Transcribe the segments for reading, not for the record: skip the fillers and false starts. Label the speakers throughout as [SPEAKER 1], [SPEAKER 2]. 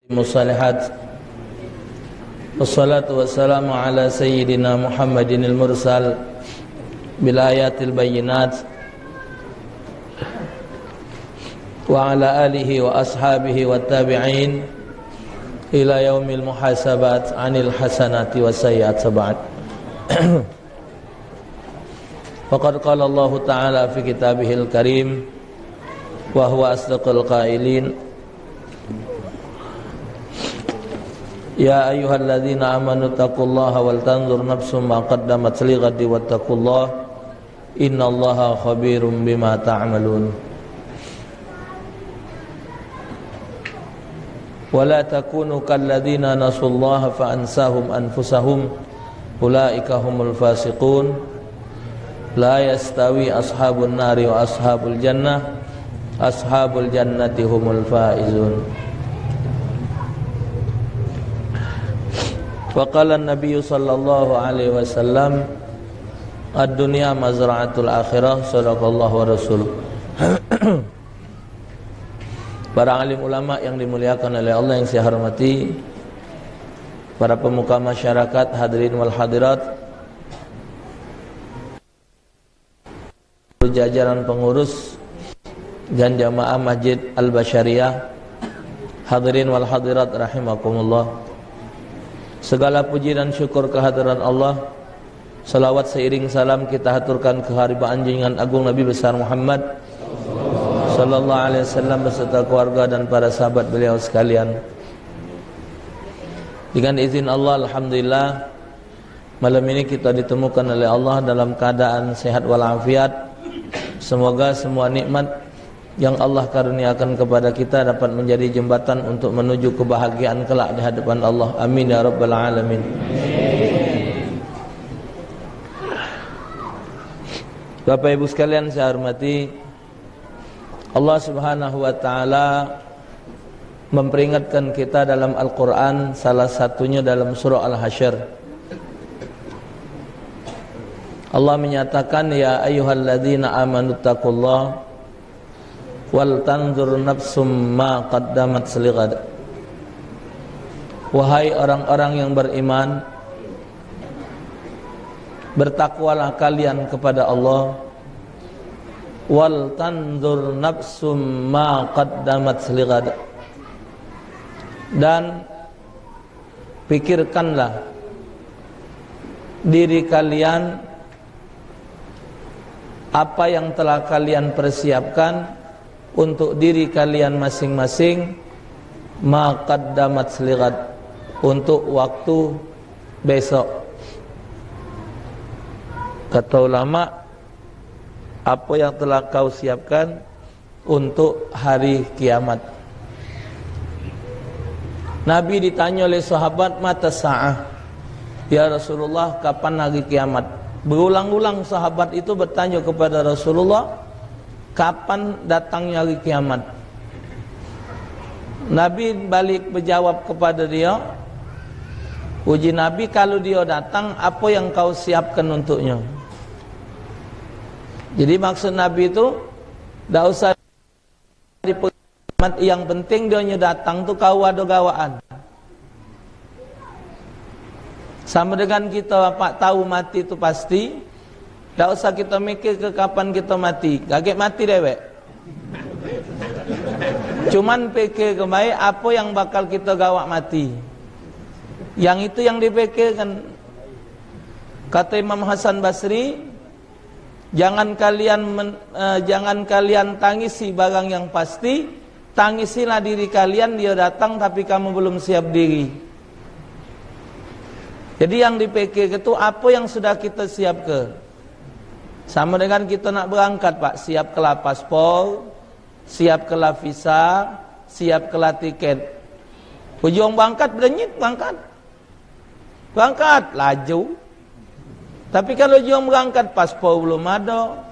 [SPEAKER 1] Mussalihat wassalatu wassalamu ala sayyidina Muhammadinil mursal bil ayatil bayyinat wa ala alihi wa ashabihi wa tabi'in ila yaumil muhasabat anil hasanati was sayyiat sab'at. Faqad qala Allah ta'ala fi kitabihil karim wa huwa asdaqul qailin. Ya ayyuhalladzina amanu taqullaha wal tanzur nafsum ma qaddamat lighadi wattaqullaha innallaha khabirum bima ta'malun. Wala takunu kalladzina nasullaha fa ansahum anfusahum ulaika humul fasiqun. La yastawi ashabun nari wa ashabul jannah, ashabul jannati humul faizun. Wa qala an-nabiy sallallahu alaihi wasallam ad-dunya mazra'atul akhirah, sadaqallahu wa rasuluh. Para alim ulama yang dimuliakan oleh Allah yang saya hormati, para pemuka masyarakat, hadirin wal hadirat, jajaran pengurus dan jamaah Masjid Al-Basyariyah, hadirin wal hadirat rahimakumullah. Segala puji dan syukur kehadiran Allah. Salawat seiring salam kita haturkan kehadiran junjungan agung Nabi besar Muhammad sallallahu alaihi wasallam beserta keluarga dan para sahabat beliau sekalian. Dengan izin Allah, alhamdulillah, malam ini kita ditemukan oleh Allah dalam keadaan sehat walafiat. Semoga semua nikmat yang Allah karuniakan kepada kita dapat menjadi jembatan untuk menuju kebahagiaan kelak di hadapan Allah. Amin ya rabbal alamin. Bapak Ibu sekalian saya hormati, Allah Subhanahu wa taala memperingatkan kita dalam Al-Qur'an, salah satunya dalam surah Al-Hasyr. Allah menyatakan, ya ayyuhalladzina amanu taqullaha wal tanzur nafsum ma qaddamat lighad. Wahai orang-orang yang beriman, bertakwalah kalian kepada Allah. Wal tanzur nafsum ma qaddamat lighad, dan pikirkanlah diri kalian apa yang telah kalian persiapkan untuk diri kalian masing-masing, ma qaddamat lighad, untuk waktu besok. Kata ulama, apa yang telah kau siapkan untuk hari kiamat. Nabi ditanya oleh sahabat, mata sa'ah, ya Rasulullah, kapan hari kiamat? Berulang-ulang sahabat itu bertanya kepada Rasulullah, kapan datangnya hari kiamat? Nabi balik berjawab kepada dia, uji Nabi, kalau dia datang, apa yang kau siapkan untuknya? Jadi maksud Nabi itu, tidak usah diperkiamat, yang penting dia datang tu kau ada gawaan. Sama dengan kita tahu mati itu pasti. Tak usah kita mikir ke kapan kita mati. Kaget mati dewek. Cuman fikir kembali apa yang bakal kita gawak mati. Yang itu yang dipikirkan. Kata Imam Hasan Basri, jangan kalian tangisi barang yang pasti, tangisilah diri kalian, dia datang tapi kamu belum siap diri. Jadi yang dipikir itu apa yang sudah kita siap ke. Sama dengan kita nak berangkat, Pak, siap kelah paspor, siap kelah visa, siap kelah tiket. Ujung berangkat berdenyit, berangkat laju. Tapi kalau ujung berangkat paspor belum ada,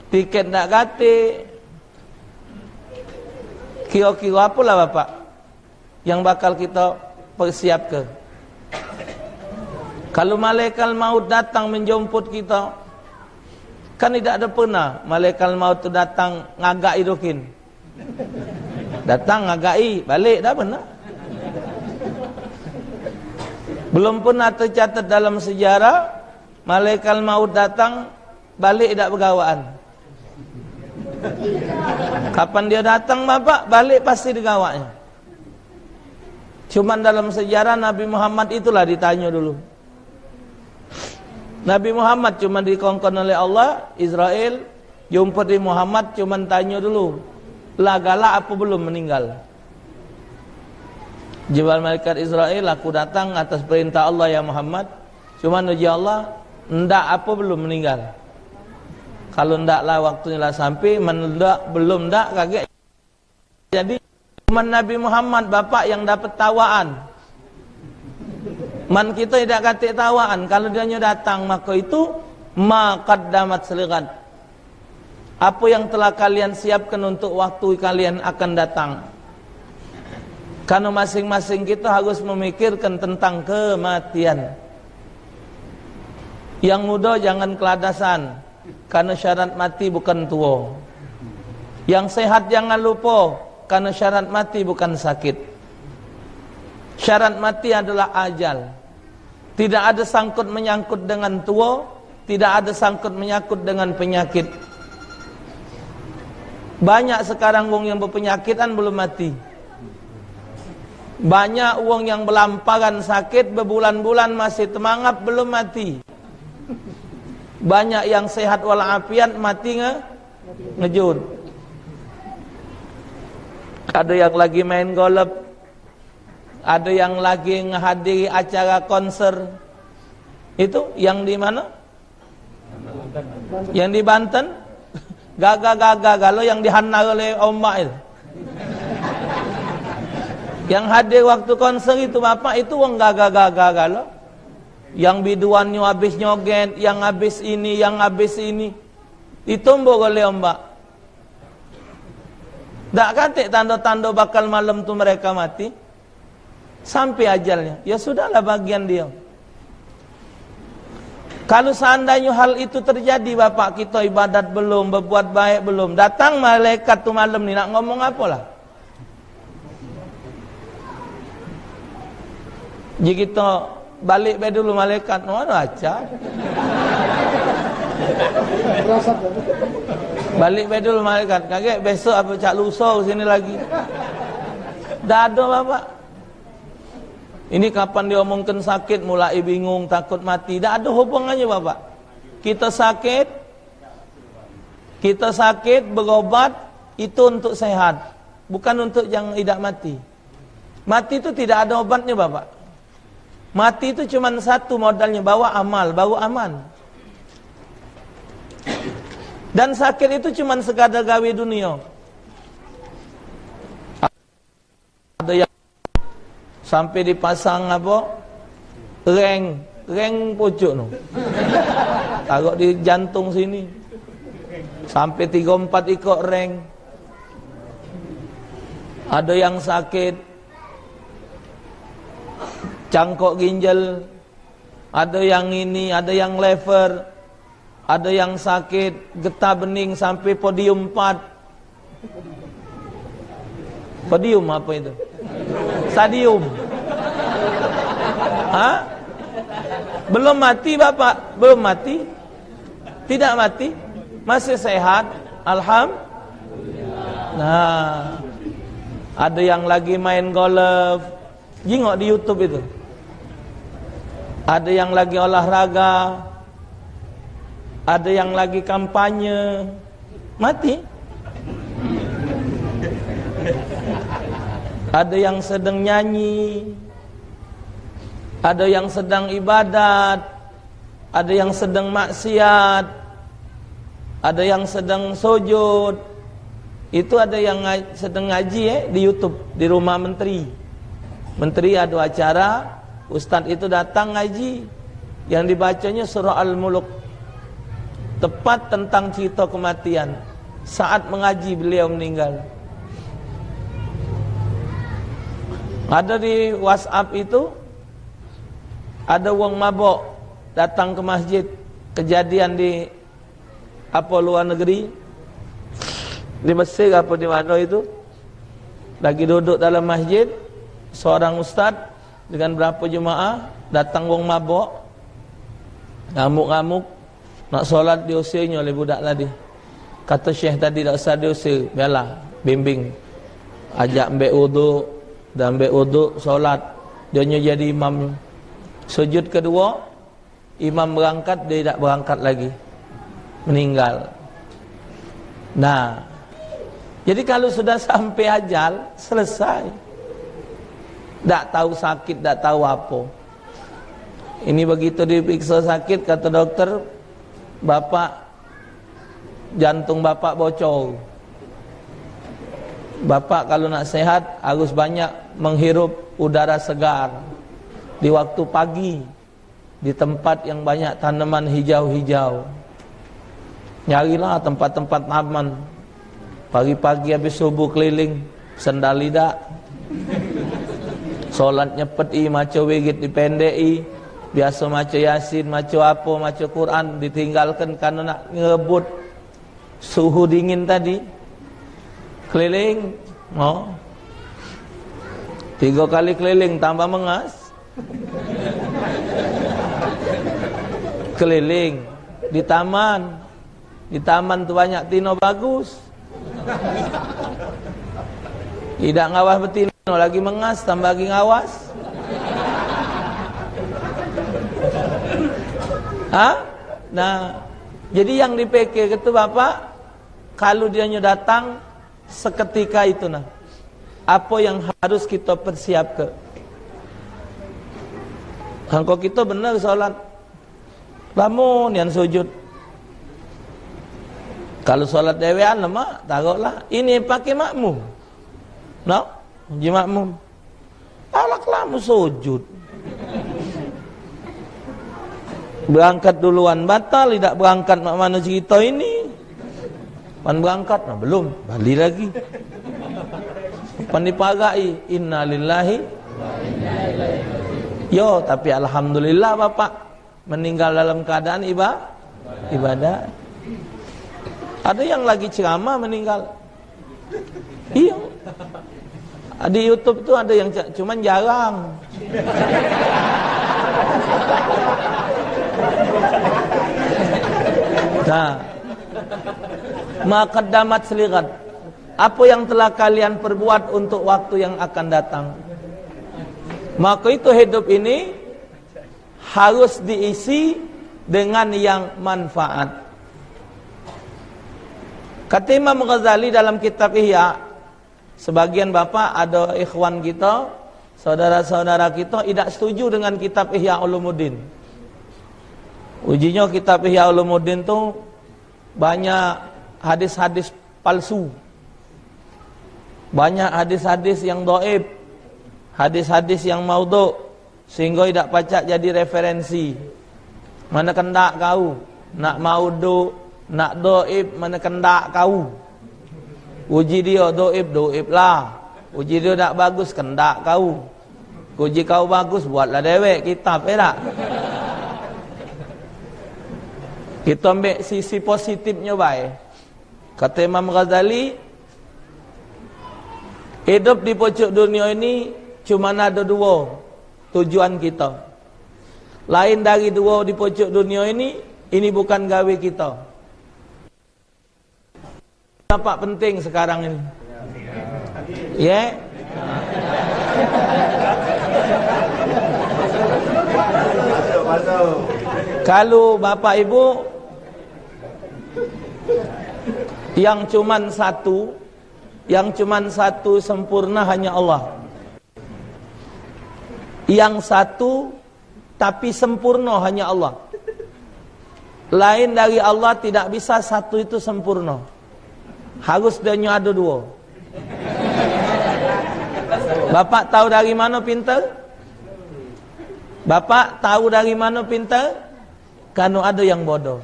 [SPEAKER 1] tiket nak ganti, kira-kira apalah Bapak yang bakal kita persiap ke. Kalau malaikat maut datang menjemput kita, kan tidak ada pernah malaikat maut itu datang ngagai dokin. Datang ngagai, balik dah benar. Belum pernah tercatat dalam sejarah malaikat maut datang balik tidak bergawaan. Kapan dia datang bapak, balik pasti digawanya. Cuman dalam sejarah Nabi Muhammad itulah ditanya dulu. Nabi Muhammad cuma dikongkon oleh Allah, Israel jumpa di Muhammad cuman tanya dulu, lah galak apa belum meninggal? Jawab malaikat Israel, aku datang atas perintah Allah ya Muhammad. Cuman uji Allah, ndak apa belum meninggal. Kalau ndaklah waktunya lah sampai, mendak belum ndak kaget. Jadi cuman Nabi Muhammad bapak yang dapat tawaan. Man kita tidak kata tawaan. Kalau dia datang maka itu ma qaddamat seligat. Apa yang telah kalian siapkan untuk waktu kalian akan datang. Karena masing-masing kita harus memikirkan tentang kematian. Yang muda jangan keladasan, karena syarat mati bukan tua. Yang sehat jangan lupa, karena syarat mati bukan sakit. Syarat mati adalah ajal. Tidak ada sangkut menyangkut dengan tua, tidak ada sangkut menyangkut dengan penyakit. Banyak sekarang wong yang berpenyakitan belum mati. Banyak wong yang berlamparan sakit berbulan-bulan masih temangap belum mati. Banyak yang sehat walafiat mati ngejut. Ada yang lagi main golf, ada yang lagi menghadiri acara konser. Itu yang di mana? Yang di Banten. Gagal kalau yang dihantar oleh ombak itu. Yang hadir waktu konser itu bapak itu wong gagal. Yang biduannya habis nyoget, yang habis ini, yang habis ini. Ditumbuk oleh ombak. Tak kata tanda-tanda bakal malam tu mereka mati. Sampai ajalnya. Ya sudahlah bagian dia. Kalau seandainya hal itu terjadi bapak, kita ibadat belum, berbuat baik belum, datang malaikat tu malam ni nak ngomong apalah? Jika kita balik baik dulu malaikat, mana aja? Balik baik dulu malaikat, kaget besok apa cak lusa sini lagi. Dah ada bapak. Ini kapan dia omongkan sakit, mulai bingung, takut mati. Tak ada hubungannya bapak. Kita sakit, berobat, itu untuk sehat. Bukan untuk yang tidak mati. Mati itu tidak ada obatnya bapak. Mati itu cuma satu modalnya, bawa amal, bawa aman. Dan sakit itu cuma sekadar gawe dunia. Ada yang sampai dipasang apa? Reng pucuk no. Taruh di jantung sini. Sampai 3-4 ikut reng. Ada yang sakit cangkok ginjal, ada yang ini, ada yang lever, ada yang sakit getah bening sampai podium 4. Podium apa itu? Stadium. Hah? Belum mati bapak? Belum mati? Tidak mati? Masih sehat? Alhamdulillah. Nah, ada yang lagi main golf, jingok di YouTube itu. Ada yang lagi olahraga, ada yang lagi kampanye, mati. Ada yang sedang nyanyi, ada yang sedang ibadat, ada yang sedang maksiat, ada yang sedang sujud. Itu ada yang sedang ngaji di YouTube di rumah menteri. Menteri ada acara, ustaz itu datang ngaji. Yang dibacanya surah Al-Mulk. Tepat tentang cerita kematian. Saat mengaji beliau meninggal. Ada di WhatsApp itu, ada wong mabok datang ke masjid. Kejadian di apa luar negeri, di Mesir apa di mana itu, lagi duduk dalam masjid, seorang ustaz dengan berapa jemaah, datang wong mabok, ngamuk-ngamuk, nak solat diusirnya oleh budak tadi. Kata syekh tadi tak usah diusir, biarlah bimbing, ajak ambil uduk, dan ambil uduk solat, dia jadi imam. Sujud kedua, imam berangkat, dia tak berangkat lagi, meninggal. Nah, jadi kalau sudah sampai ajal, selesai. Tak tahu sakit, tak tahu apa. Ini begitu diperiksa sakit, kata dokter, bapak, jantung bapak bocor. Bapak kalau nak sehat, harus banyak menghirup udara segar di waktu pagi, di tempat yang banyak tanaman hijau-hijau. Nyarilah tempat-tempat aman. Pagi-pagi habis subuh keliling, sendal lidak, solat nyepet maca wigit dipendeki, biasa maca yasin, maca apa, maca Quran ditinggalkan karena nak ngebut suhu dingin tadi. Keliling, 3 kali keliling tambah mengas. Keliling di taman tu banyak tino bagus. Tidak ngawas betino, lagi mengas, tambah lagi ngawas. Nah, jadi yang dipikir itu bapak, kalau dianya datang seketika itu, nah, apa yang harus kita persiapkan? Kalau kita benar sholat, lamun yang sujud. Kalau sholat dewean lama, taruhlah ini pakai makmum. No, uji makmum. Alak lamu sujud. Berangkat duluan batal, tidak berangkat mak mana cerita ini. Pan berangkat, nah belum, balik lagi. Pan dipagai, innalillahi wa inna ilaihi raji'un. Yo, tapi alhamdulillah bapak meninggal dalam keadaan ibadah. Ada yang lagi ceramah meninggal. Iya. Di YouTube itu ada yang cuman jarang. Nah, maqaddamat seligat. Apa yang telah kalian perbuat untuk waktu yang akan datang. Maka itu hidup ini harus diisi dengan yang manfaat. Kata Imam Ghazali dalam kitab Ihya, sebagian bapak ada ikhwan kita, saudara-saudara kita tidak setuju dengan kitab Ihya Ulumuddin. Ujinya kitab Ihya Ulumuddin tu banyak hadis-hadis palsu. Banyak hadis-hadis yang dhaif, hadis-hadis yang maudhu, sehingga tidak pacak jadi referensi. Mana kendak kau nak maudhu, nak dhaif, mana kendak kau. Uji dia dhaif lah. Uji dia tak bagus, kendak kau. Uji kau bagus, buatlah dewek kitab, tak? Kita ambil sisi positifnya baik. Kata Imam Ghazali, hidup di pojok dunia ini cuma ada 2 tujuan kita. Lain dari 2 di pojok dunia ini bukan gawe kita. Apa penting sekarang ini? Ya? Kalau bapak ibu yang cuman satu sempurna hanya Allah. Yang satu tapi sempurna hanya Allah. Lain dari Allah tidak bisa satu itu sempurna. Harus dia ada 2. Bapak tahu dari mana pintar? Bapak tahu dari mana pintar? Karena ada yang bodoh.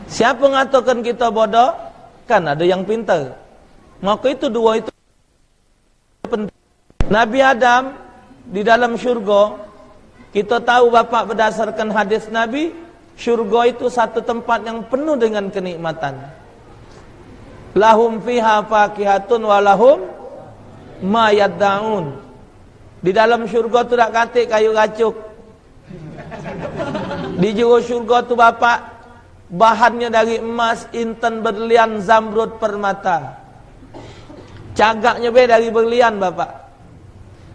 [SPEAKER 1] Siapa mengatakan kita bodoh? Kan ada yang pintar. Maka itu 2 itu penting. Nabi Adam di dalam syurga, kita tahu bapak berdasarkan hadis Nabi, syurga itu satu tempat yang penuh dengan kenikmatan. Lahum fiha fakihatun wa lahum ma yadda'un. Di dalam syurga tu tak katik kayu racuk. Di juru syurga tu bapak, bahannya dari emas, intan, berlian, zamrud, permata. Cagaknya dari berlian bapak.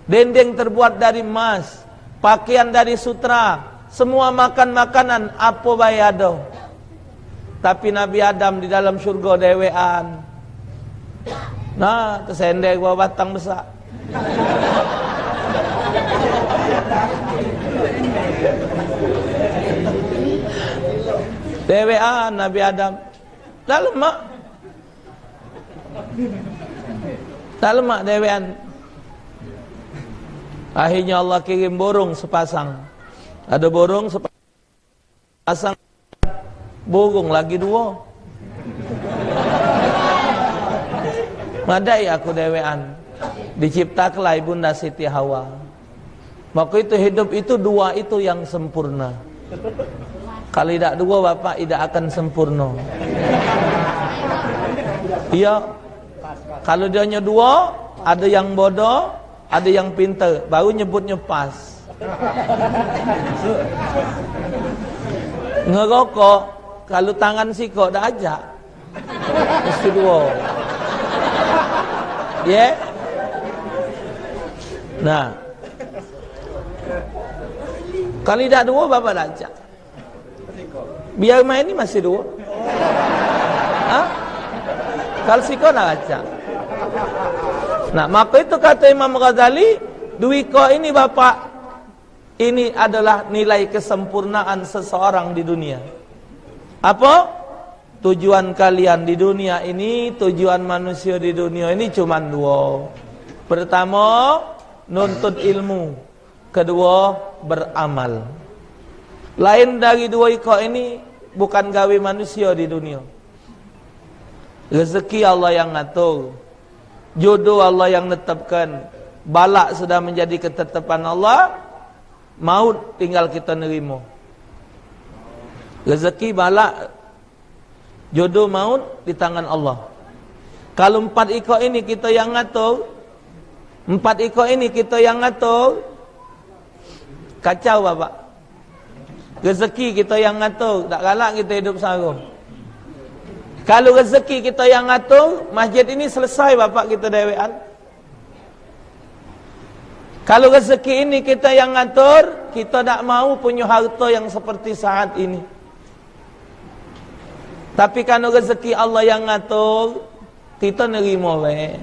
[SPEAKER 1] Dinding terbuat dari emas, pakaian dari sutra, semua makan makanan apa bayado. Tapi Nabi Adam di dalam syurga dewean. Nah, kesendek bawa batang besar. Dewean Nabi Adam. Tak lemak dewean. Akhirnya Allah kirim burung sepasang. Ada burung sepasang, burung lagi 2. Madai aku dewean. Diciptakanlah Ibunda Siti Hawa. Maka itu hidup itu 2 itu yang sempurna. Kalau tidak 2 bapak tidak akan sempurna. Iya. Kalau dia hanya 2, ada yang bodoh, ada yang pintar, baru nyebutnya pas. Ngerokok, kalau tangan sikok dah ajak, mesti 2. Ya. Nah, kalau tidak 2 bapak dah ajak. Biar main ini masih 2. Hah? Kalau sikok dah ajak. Nah, maka itu kata Imam Ghazali, duiko ini bapak, ini adalah nilai kesempurnaan seseorang di dunia. Apa? Tujuan kalian di dunia ini, tujuan manusia di dunia ini cuma 2. Pertama, nuntut ilmu. Kedua, beramal. Lain dari 2 iko ini bukan gawe manusia di dunia. Rezeki Allah yang ngatur, jodoh Allah yang netapkan, balak sudah menjadi ketetapan Allah, maut tinggal kita nerima. Rezeki, balak, jodoh, maut di tangan Allah. Kalau 4 iko ini kita yang ngatur, 4 iko ini kita yang ngatur, kacau bapak. Rezeki kita yang ngatur, tak galak kita hidup sarung. Kalau rezeki kita yang ngatur, masjid ini selesai bapak kita dewean. Kalau rezeki ini kita yang ngatur, kita tak mau punya harta yang seperti saat ini. Tapi kalau rezeki Allah yang ngatur, kita nerima we.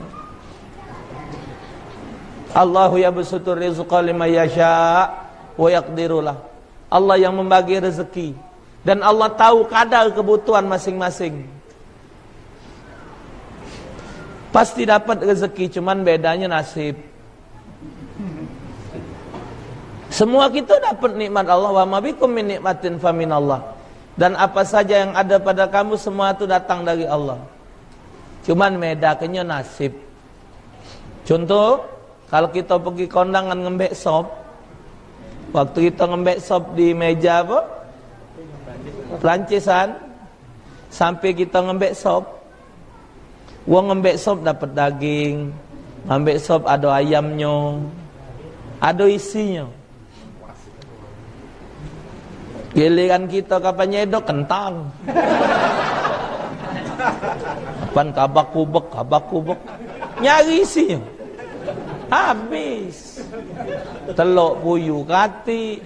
[SPEAKER 1] Allahu yabsutur rizqa liman yasha wa yaqdirulah. Allah yang membagi rezeki dan Allah tahu kadar kebutuhan masing-masing. Pasti dapat rezeki, cuman bedanya nasib. Semua kita dapat nikmat Allah, wa ma bikum min nikmatin fa minallah. Dan apa saja yang ada pada kamu semua itu datang dari Allah. Cuman bedanya nasib. Contoh, kalau kita pergi kondangan ngembek sop, waktu kita ngembek sop di meja apa? Pelancisan, sampai kita ngembek sop, wong ngembek sop dapat daging, ngembek sop ada ayamnya, ada isinya. Giliran kita kapan nyedok kentang. Kapan kabak kubek, nyari isinya. Habis. Telok puyuh kati,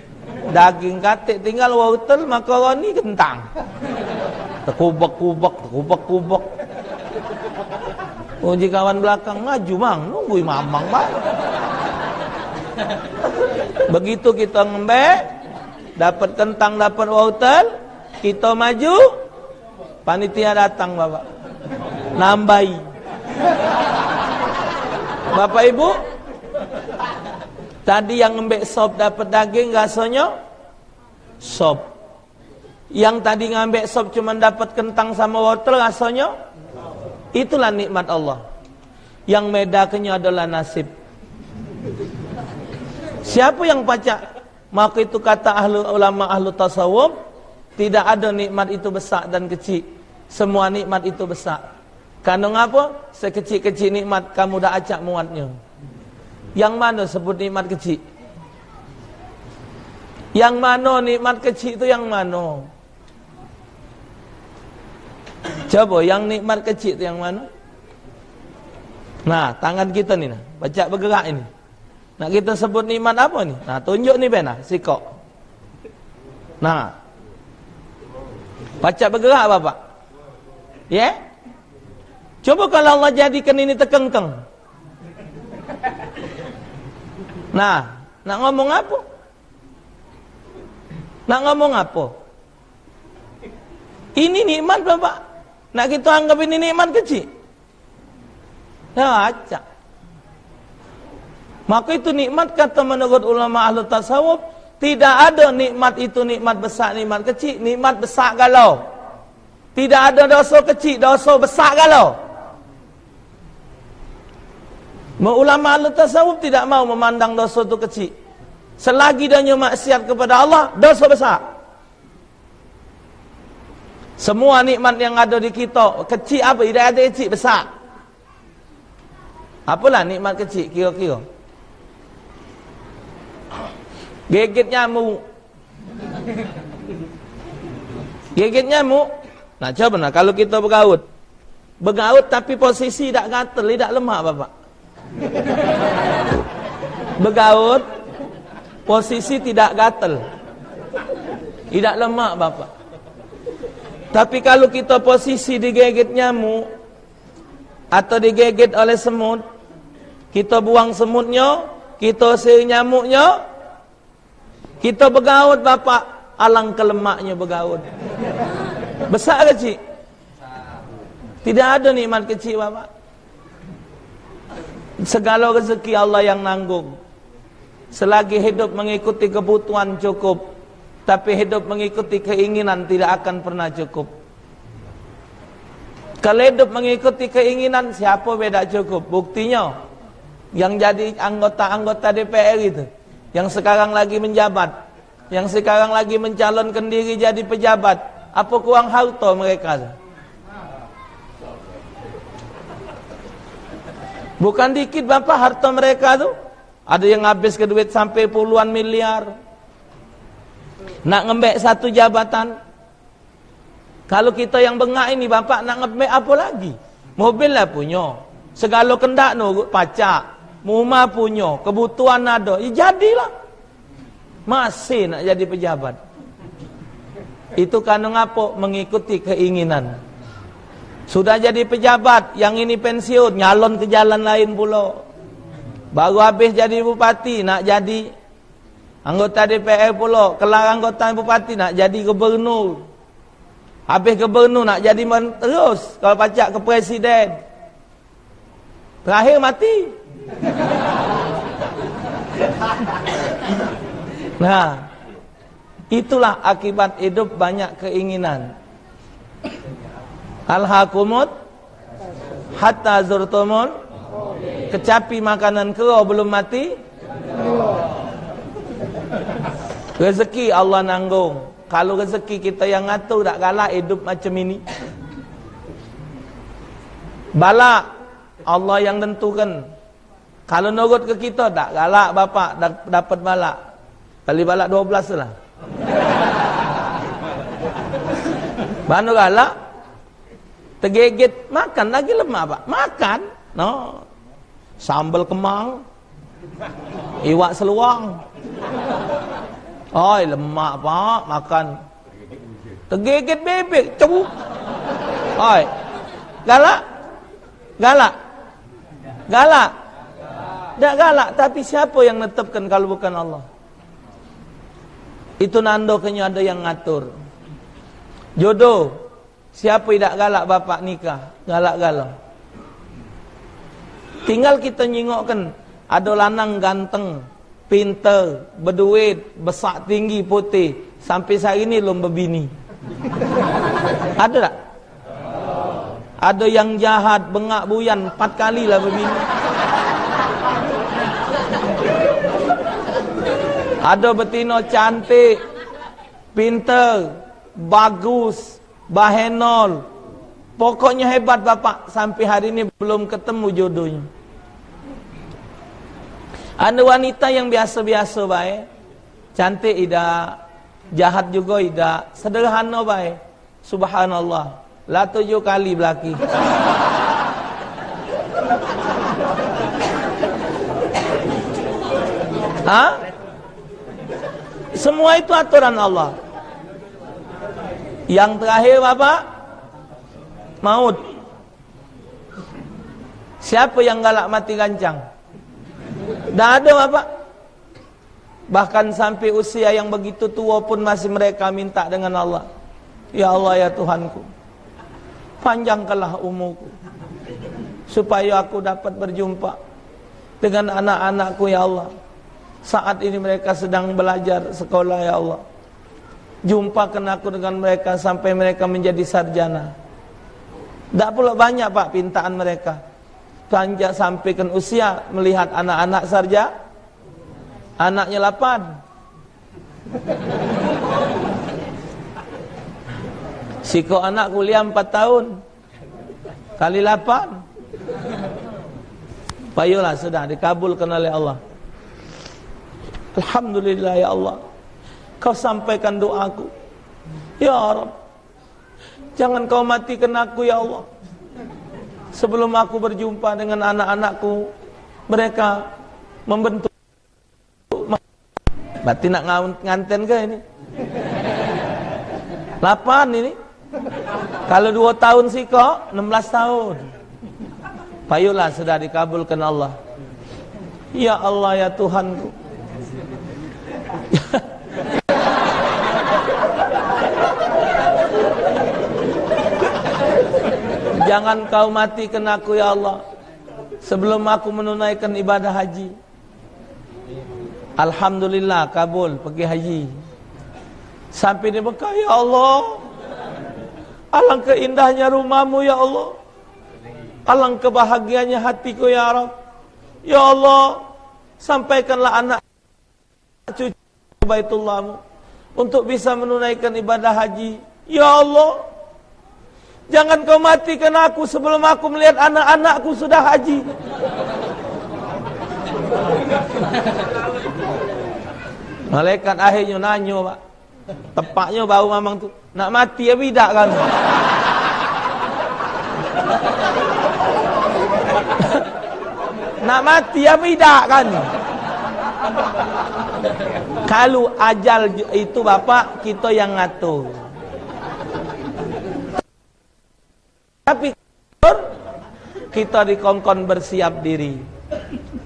[SPEAKER 1] daging kati, tinggal wortel, makaroni, kentang. Tekubek-kubek. Uji kawan belakang maju mang, nunggu mamang bang. Begitu kita ngembek, dapat kentang, dapat wortel, kita maju, panitia datang bapak, nambahi. Bapak ibu, tadi yang ngembek sop dapat daging, rasanya sop. Yang tadi ngambek sop cuma dapat kentang sama wortel, rasanya itulah nikmat Allah. Yang medaknya adalah nasib. Siapa yang pacak? Maka itu kata ulama ahlu tasawuf, tidak ada nikmat itu besar dan kecil. Semua nikmat itu besar. Karena apa? Sekecil-kecil nikmat kamu dah acak muatnya. Yang mana sebut nikmat kecil? Yang mana nikmat kecil itu yang mana? Coba yang nikmat kecil itu yang mana? Nah, tangan kita ni, baca bergerak ini. Nak kita sebut nikmat apa ni? Nah, tunjuk ni Ben, sikok. Nah, baca bergerak bapak. Ya? Yeah? Coba kalau Allah jadikan ini terkengkeng. Nah, nak ngomong apa? Nak ngomong apa? Ini nikmat bapak. Nak kita anggap ini nikmat kecil? Ya, acak. Maka itu nikmat, kata menurut ulama ahlu tasawuf, tidak ada nikmat itu nikmat besar, nikmat kecil. Nikmat besar galau. Tidak ada dosa kecil, dosa besar galau. Ulama ahlu tasawuf tidak mau memandang dosa itu kecil. Selagi dia maksiat kepada Allah, dosa besar. Semua nikmat yang ada di kita, kecil apa? Tidak ada kecil, besar. Apalah nikmat kecil kira-kira? Gigit nyamuk. Gigit nyamuk. Nah, coba nah kalau kita bergaut. Bergaut tapi posisi tak gatal, tidak lemak bapak. Bergaut posisi tidak gatal, tidak lemak bapak. Tapi kalau kita posisi digigit nyamuk atau digigit oleh semut, kita buang semutnya, kita usir nyamuknya, kita bergaut bapak, alangkah lemaknya bergaut. Besar kecil? Tidak ada nikmat kecil bapak. Segala rezeki Allah yang nanggung. Selagi hidup mengikuti kebutuhan cukup, tapi hidup mengikuti keinginan tidak akan pernah cukup. Kalau hidup mengikuti keinginan, siapa beda cukup? Buktinya, yang jadi anggota-anggota DPR itu, yang sekarang lagi menjabat, yang sekarang lagi mencalonkan diri jadi pejabat, apa kurang harta mereka? Bukan dikit bapak harta mereka tu. Ada yang habis ke duit sampai puluhan miliar. Nak ngembek satu jabatan. Kalau kita yang bengak ini bapak nak ngembek apa lagi? Mobil lah punya, segala kendak nurut pacak, rumah punya, kebutuhan ada, ya jadilah. Masih nak jadi pejabat. Itu kan ngapa? Mengikuti keinginan. Sudah jadi pejabat, yang ini pensiun, nyalon ke jalan lain pula. Baru habis jadi bupati, nak jadi anggota DPR pula. Kelar anggota bupati, nak jadi gubernur. Habis gubernur, nak jadi terus. Kalau pacak ke presiden. Terakhir mati. Nah, itulah akibat hidup banyak keinginan. Alhaqumut hatta zurtumul, kecapi makanan kera belum mati. Rezeki Allah nanggung. Kalau rezeki kita yang ngatur, tak galak hidup macam ini. Bala Allah yang tentukan. Kalau nurut ke kita, tak galak bapak dapat bala. Kali bala 12 lah. Mana galak? Tergigit, makan lagi lemak pak. Makan, no. Sambal kemang, iwak seluang. Oi, lemak pak, makan. Tergigit bebek, cebuk. Oi, galak, galak, galak. Tak galak, tapi siapa yang netapkan kalau bukan Allah? Itu nandoknya ada yang ngatur. Jodoh, siapa tidak galak bapak nikah? Galak-galak. Tinggal kita nyingokkan, ada lanang ganteng, pinter, berduit, besar tinggi, putih, sampai saat ini belum berbini. Ada tak? Ada yang jahat, bengak buyan, 4 kali lah berbini. Ada betina cantik, pinter, bagus, bahenol, pokoknya hebat bapak, sampai hari ini belum ketemu jodohnya. Ada wanita yang biasa-biasa baik, cantik tidak, jahat juga tidak, sederhana baik. Subhanallah, lah 7 kali belaki. Ha? Semua itu aturan Allah. Yang terakhir Bapak, maut. Siapa yang galak mati gancang? Dah ada Bapak. Bahkan sampai usia yang begitu tua pun masih mereka minta dengan Allah. Ya Allah ya Tuhanku, panjangkanlah umurku supaya aku dapat berjumpa dengan anak-anakku ya Allah. Saat ini mereka sedang belajar sekolah ya Allah. Jumpakan aku dengan mereka sampai mereka menjadi sarjana. Tak pula banyak Pak pintaan mereka. Panjang sampaikan usia melihat anak-anak sarjana. Anaknya 8. Siko anak kuliah 4 tahun. Kali 8. Payolah sudah dikabulkan oleh Allah. Alhamdulillah ya Allah, Kau sampaikan doaku. Ya Rabb, jangan Kau matikan aku ya Allah sebelum aku berjumpa dengan anak-anakku. Mereka membentuk. Berarti nak nganten ke ini? 8 ini. Kalau 2 tahun sih kok 16 tahun. Payolah sudah dikabulkan Allah. Ya Allah ya Tuhanku, jangan Kau matikan aku ya Allah sebelum aku menunaikan ibadah haji. Alhamdulillah kabul pergi haji. Sampai di Mekah, ya Allah, alangkah indahnya rumahmu ya Allah, alangkah bahagianya hatiku ya Rabb. Ya Allah, sampaikanlah anak cucu Baitullahmu untuk bisa menunaikan ibadah haji. Ya Allah, jangan Kau matikan aku sebelum aku melihat anak-anakku sudah haji. Malaikat akhirnya nanya Pak, tepaknya bau mamang tu, nak mati ya tidak kan? Nak mati ya tidak kan? Kalau ajal itu Bapak, kita yang ngatur. Tapi kita dikongkon bersiap diri.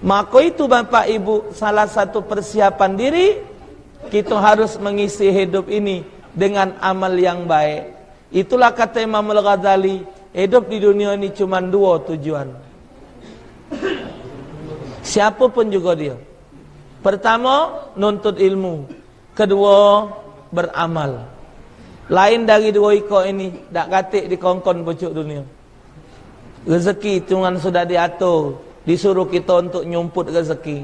[SPEAKER 1] Maka itu Bapak Ibu, salah satu persiapan diri, kita harus mengisi hidup ini dengan amal yang baik. Itulah kata Imam Al-Ghazali, hidup di dunia ini cuma 2 tujuan. Siapapun juga dia. Pertama, nuntut ilmu. Kedua, beramal. Lain dari 2 ikut ini, tak katik dikongkon pucuk dunia. Rezeki cuma sudah diatur, disuruh kita untuk nyumput rezeki.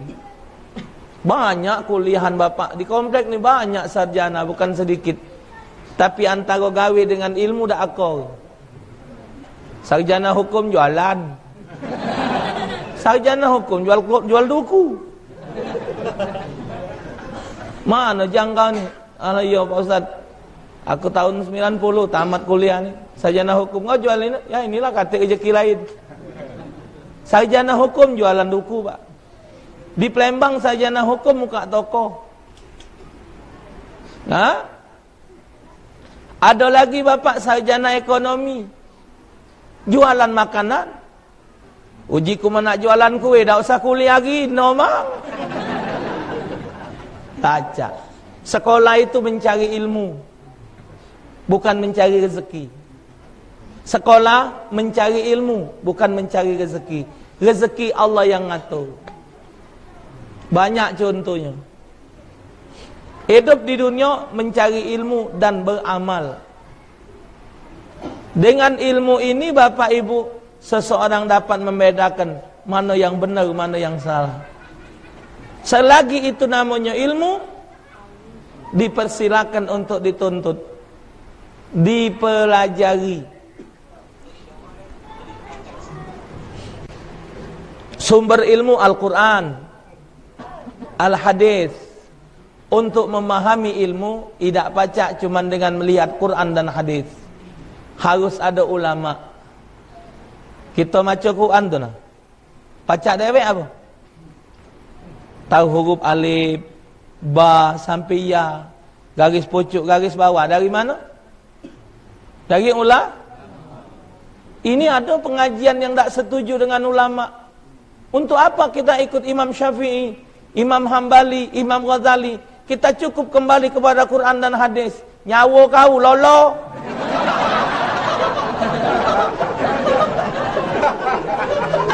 [SPEAKER 1] Banyak kuliahan Bapak di komplek ni, banyak sarjana, bukan sedikit. Tapi antara gawe dengan ilmu dak akal. Sarjana hukum jualan, sarjana hukum jual duku. Mana jangkau ni? Alah ya Pak Ustaz, aku tahun 90 tamat kuliah ni, sarjana hukum kau jual ini. Ya inilah kata rezeki lain. Sarjana hukum jualan duku Pak. Di Palembang sarjana hukum muka toko. Ha? Ada lagi Bapak sarjana ekonomi, jualan makanan. Uji ku nak jualan kue, dak usah kuliah lagi, normal. Baca. Sekolah itu mencari ilmu, bukan mencari rezeki. Sekolah mencari ilmu, bukan mencari rezeki. Rezeki Allah yang ngatur. Banyak contohnya. Hidup di dunia mencari ilmu dan beramal. Dengan ilmu ini Bapak Ibu, seseorang dapat membedakan mana yang benar, mana yang salah. Selagi itu namanya ilmu, dipersilakan untuk dituntut, dipelajari. Sumber ilmu Al-Quran, al-hadis. Untuk memahami ilmu, tidak pacak cuma dengan melihat Quran dan hadis. Harus ada ulama. Kita baca Quran tu nah. Pacak dewek apa? Tahu huruf alif, ba sampai ya, garis pucuk, garis bawah. Dari mana? Dari ulama. Ini ada pengajian yang tak setuju dengan ulama. Untuk apa kita ikut Imam Syafi'i, Imam Hambali, Imam Ghazali? Kita cukup kembali kepada Quran dan hadis. Nyawa kau lolo.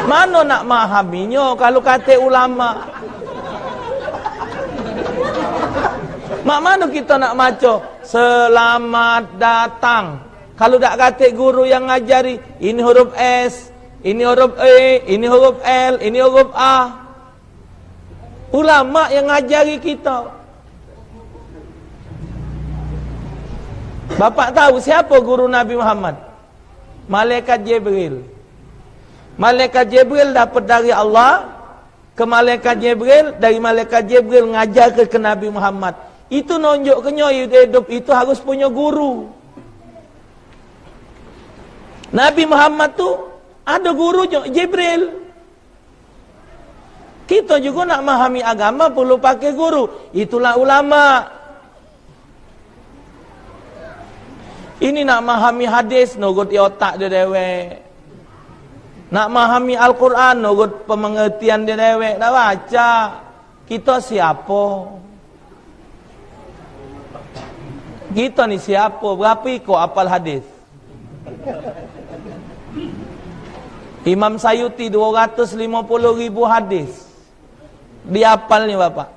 [SPEAKER 1] Mana nak memahaminya kalau kata ulama? Mak mana kita nak maca selamat datang? Kalau tak kata guru yang ngajari, ini huruf S, ini huruf E, ini huruf L, ini huruf A. Ulama yang ngajari kita. Bapak tahu siapa guru Nabi Muhammad? Malaikat Jibril. Malaikat Jibril dapat dari Allah ke malaikat Jibril, dari malaikat Jibril ngajar ke Nabi Muhammad. Itu nunjuknya hidup itu harus punya guru. Nabi Muhammad tu ada gurunya, Jibril. Kita juga nak memahami agama perlu pakai guru. Itulah ulama. Ini nak memahami hadis, nogot di otak dia dewek. Nak memahami Al-Quran, nogot pemengertian dia dewek. Dah baca. Kita siapa? Kita ni siapa? Berapa ikut apal hadis? Imam Sayuti 250,000 hadis. Dia hafal ni bapak.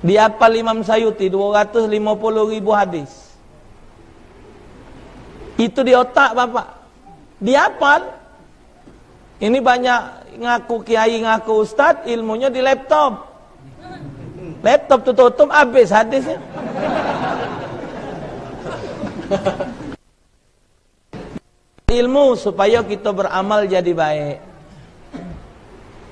[SPEAKER 1] Dia hafal Imam Sayuti 250,000 hadis. Itu di otak bapak. Dia hafal. Ini banyak ngaku kiai, ngaku ustaz, ilmunya di laptop. Laptop tutup habis hadisnya. Ilmu supaya kita beramal jadi baik.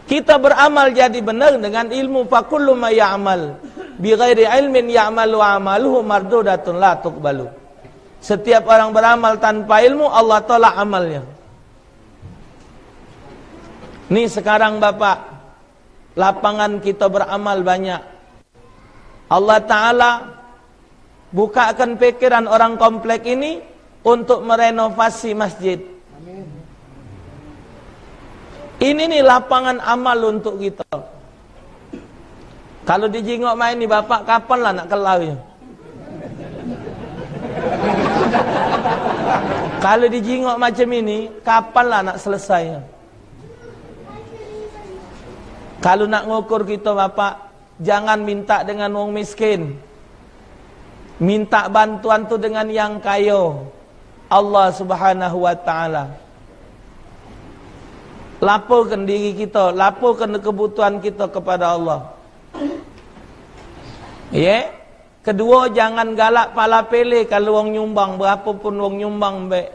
[SPEAKER 1] Kita beramal jadi benar dengan ilmu. Fakullu ma ya'mal bi ghairi ilmin ya'malu amaluhu mardudatun la tuqbalu. Setiap orang beramal tanpa ilmu, Allah tolak amalnya. Nih sekarang bapak, lapangan kita beramal banyak. Allah Ta'ala bukakan pikiran orang komplek ini untuk merenovasi masjid. Ini nih lapangan amal untuk kita. Kalau dijingok main nih bapak, kapan lah nak kelaunya? Kalau dijingok macam ini, kapan lah nak selesainya? Kalau nak ngukur kita bapak, jangan minta dengan wong miskin. Minta bantuan tu dengan yang kaya. Allah Subhanahu wa ta'ala. Laporkan diri kita, laporkan kebutuhan kita kepada Allah. Ya. Kedua, jangan galak pala pele kalau wong nyumbang, berapapun wong nyumbang baik.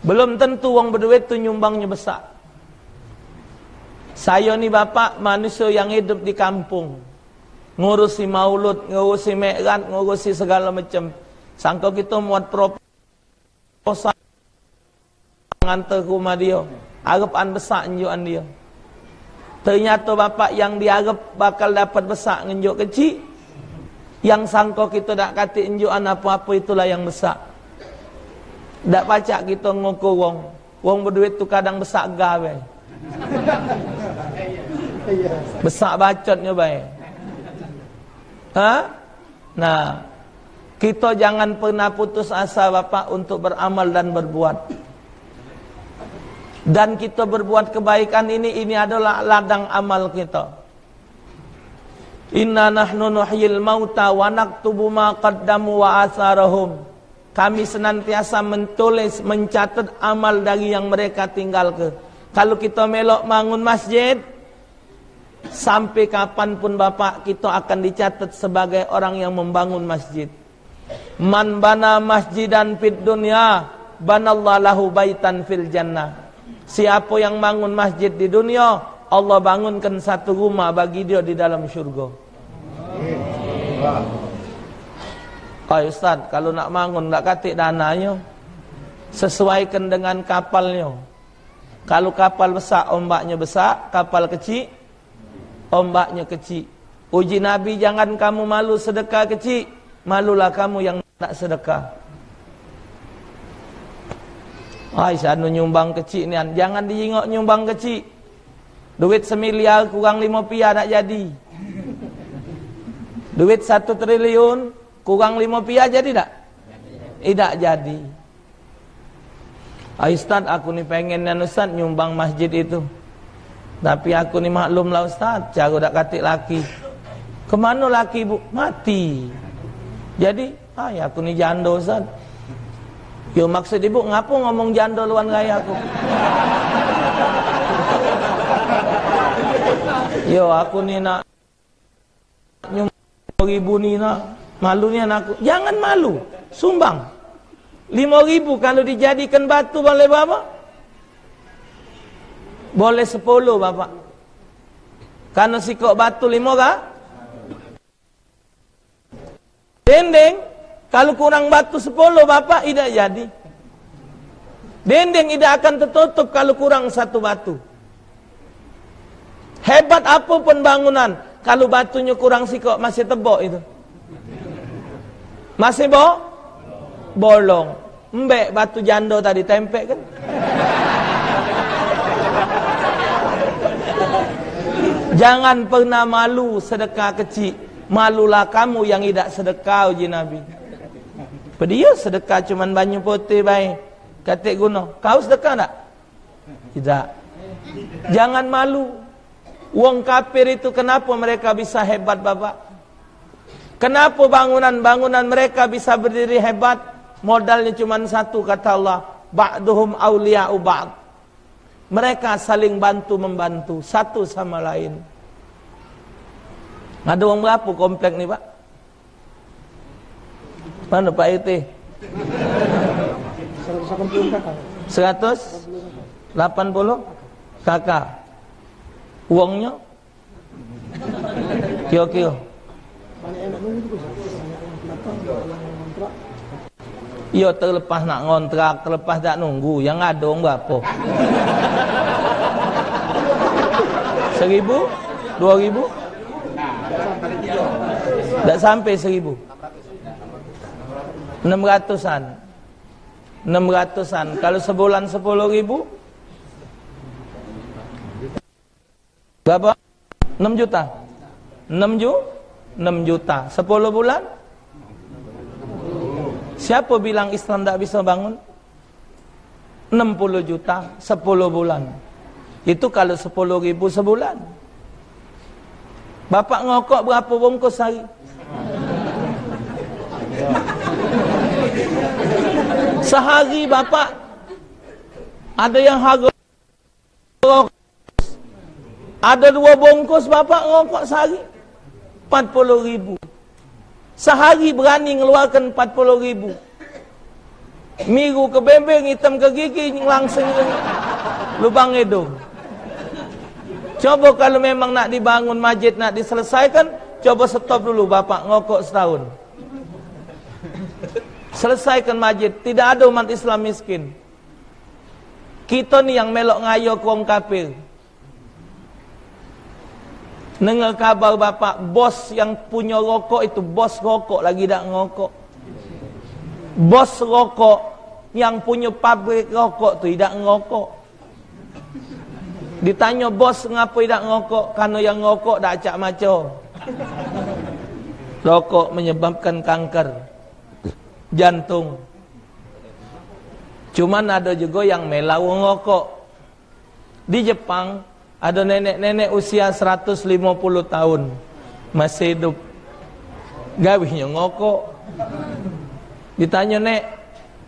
[SPEAKER 1] Belum tentu wong berduit tu nyumbangnya besar. Saya ni bapak manusia yang hidup di kampung. Ngurusi maulud, ngurusi mi'raj, ngurusi segala macam. Sangka kita muat proposal ngantar ke rumah dia. Harapan besar nunjukan dia. Ternyata bapak yang diharap bakal dapat besar nunjuk kecil. Yang sangka kita tak kata injuan apa-apa, itulah yang besar. Tak pacak kita ngukur wong. Wong berduit tu kadang besar gawe. Besar bacotnya baik. Ha? Nah, kita jangan pernah putus asa bapak untuk beramal dan berbuat. Dan kita berbuat kebaikan ini adalah ladang amal kita. Inna nahnu nuhyil mauta wa naktubu ma qaddamu wa asarahum. Kami senantiasa menulis, mencatat amal dari yang mereka tinggalkan. Kalau kita melok bangun masjid, sampai kapanpun bapak, kita akan dicatat sebagai orang yang membangun masjid. Man bana masjidan fid dunya, banallahu lahu baitan fil jannah. Siapa yang bangun masjid di dunia, Allah bangunkan satu rumah bagi dia di dalam syurga. Ustaz, kalau nak bangun tak katik dananya, sesuaikan dengan kapalnya. Kalau kapal besar, ombaknya besar. Kapal kecil, ombaknya kecil. Uji Nabi, jangan kamu malu sedekah kecil, malulah kamu yang tak sedekah. Aisyah nyumbang kecil ni, jangan dijengok nyumbang kecil. Duit 1 miliar kurang 5 pia nak jadi. Duit 1 triliun kurang 5 pia jadi tak? Tidak jadi. Ustaz, aku ni pengen Ustaz nyumbang masjid itu. Tapi aku ni maklum lah Ustaz, cara tak katik laki. Kemana laki bu? Mati. Jadi, aku ni janda Ustaz. Yo maksud ibu, ngapa ngomong janda luan gaya aku? Yo aku ni nak nyumbang 5.000 ni nak. Malunya aku. Jangan malu, sumbang. 5.000 kalau dijadikan batu boleh berapa? Boleh 10 bapak. Karena sikok batu 5 kah? Dendeng, kalau kurang batu 10 bapak, tidak jadi. Dendeng tidak akan tertutup kalau kurang 1 batu. Hebat apapun bangunan, kalau batunya kurang sikok masih tebok itu. Masih bolong. Mbek batu jando tadi tempek kan? Jangan pernah malu sedekah kecil. Malulah kamu yang tidak sedekah, uji Nabi. Dia sedekah cuman banyu putih baik. Katik guna. Kau sedekah tak? Tidak. Jangan malu. Wong kafir itu kenapa mereka bisa hebat bapak? Kenapa bangunan-bangunan mereka bisa berdiri hebat? Modalnya cuma satu, kata Allah. Ba'duhum awliya'u ba'd. Mereka saling bantu-membantu satu sama lain. Ada orang berapa komplek ni pak? Mana Pak IT? 180 kakak. Uangnya? Kio-kio. Yo terlepas nak ngontrak, terlepas tak nunggu. Yang ada orang berapa? 1.000? 2.000? Tak sampai 1.000. 600-an. 600-an. Kalau sebulan 10.000? Berapa? 6 juta. 6 juta. 10 bulan? Siapa bilang Islam tak bisa bangun? 60 juta 10 bulan. Itu kalau 10.000 sebulan. Bapak ngokok berapa bungkus sehari? Sehari bapak ada yang harga ada 2 bungkus bapak ngokok sehari 40.000. Sehari berani ngeluarkan 40.000. Miru ke bembeng, hitam ke gigi, langsung lubang hidung. Coba kalau memang nak dibangun masjid, nak diselesaikan, coba stop dulu bapak ngokok setahun. Selesaikan masjid. Tidak ada umat Islam miskin. Kita ni yang melok ngayo ke orang kafir. Dengar kabar bapak, bos yang punya rokok itu, bos rokok lagi tak ngokok. Bos rokok yang punya pabrik rokok tu tidak ngokok. Ditanya bos ngapa tidak ngokok? Karena yang ngokok dah acak maco. Rokok menyebabkan kanker jantung. Cuman ada juga yang melau ngokok. Di Jepang ada nenek-nenek usia 150 tahun masih hidup, gawinya ngokok. Ditanya, nek,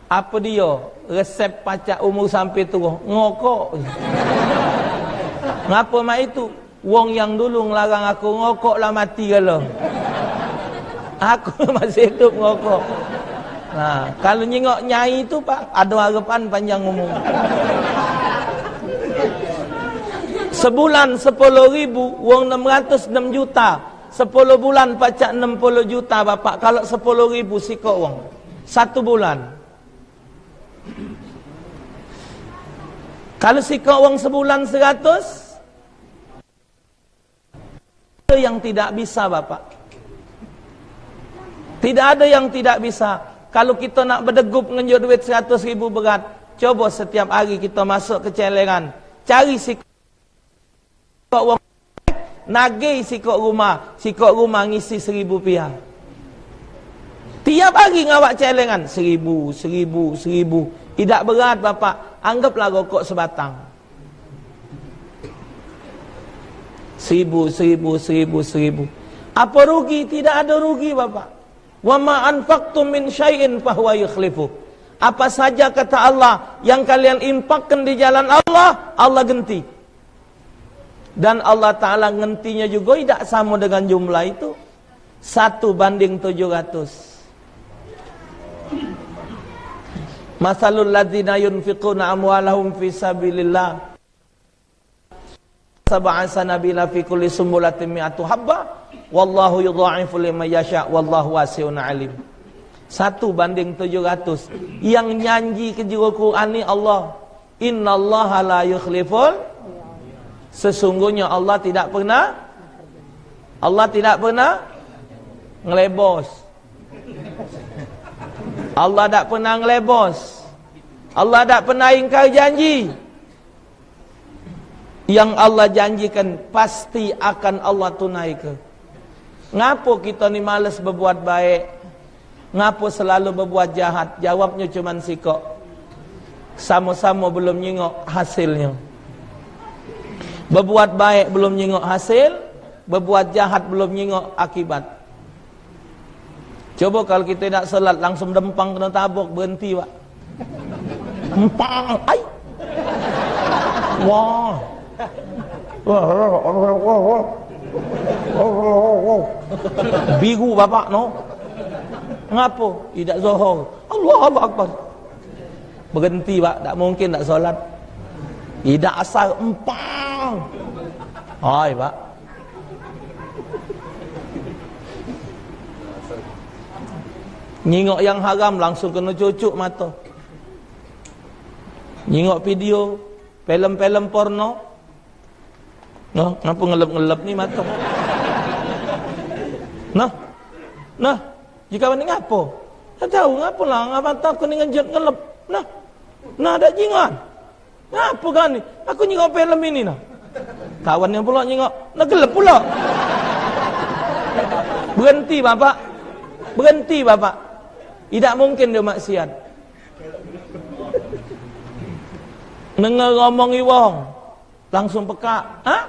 [SPEAKER 1] apa dia resep pacak umur sampai tua? Ngokok. Ngapa mak itu? Wong yang dulu ngelarang aku ngokok lah mati kalau. Aku masih hidup ngokok. Nah, kalau nyengok nyai itu pak, ada harapan panjang umur. Sebulan 10.000, wong 606 juta. 10 bulan pacak 60 juta bapak. Kalau 10.000 sikok wong 1 bulan. Kalau sikok wong sebulan 100, ada yang tidak bisa bapak. Tidak ada yang tidak bisa. Kalau kita nak berdegup ngenjuk duit 100.000 berat, coba setiap hari kita masuk ke celengan, cari sikok wong, nagih sikok rumah ngisi 1.000 rupiah. Tiap hari ngawak celengan 1.000. Tidak berat bapak, anggaplah rokok sebatang. 1.000. Apa rugi? Tidak ada rugi bapak. Wa ma anfaqtum min syai'in fahuwa yukhlifuh. Apa saja kata Allah yang kalian infakkan di jalan Allah, Allah ganti. Dan Allah Ta'ala ngentinya juga tidak sama dengan jumlah itu. 1:700. Masalul ladzina yunfiquna amwalahum fi sabilillah sab'a sanabila fi kulli sumbulatin mi'atu habba wallahu yudha'ifu liman yasha wallahu wasi'un alim. 1:700. Yang nyanyi ke Quran ni Allah. Innallaha la yukhliful. Sesungguhnya Allah tidak pernah ngelebos. Allah tak pernah ngelebos. Allah tak pernah ingkar janji. Yang Allah janjikan pasti akan Allah tunaikan. Ngapo kita ni malas berbuat baik? Ngapo selalu berbuat jahat? Jawabnya cuma sikok. Sama-sama belum nyengok hasilnya. Berbuat baik belum nyengok hasil, berbuat jahat belum nyengok akibat. Coba kalau kita nak salat langsung dempang kena tabuk, berhenti pak. Empang, ai. Wah. Biru bapak no. Ngapo? Tidak zuhur. Allahu Akbar. Berhenti pak, tak mungkin tak solat. Tidak asal empang. Hai pak. Nyingok yang haram langsung kena cucuk mata. Nyingok video, filem-filem porno. Noh, kenapa ngelap-ngelap ni mata? Nah, jika mana ngapo? Tak tahu ngapa lah, ngapa tak aku ni ngejut ngelap. Nah ada jingan. Ngapa kan ni? Aku nyingok filem ini nah. Kawan yang pula nyingok, nak gelap pula. Berhenti bapak. Berhenti bapak. Tidak mungkin dia maksiat. Dengar ngomong iwong, langsung peka. Hah?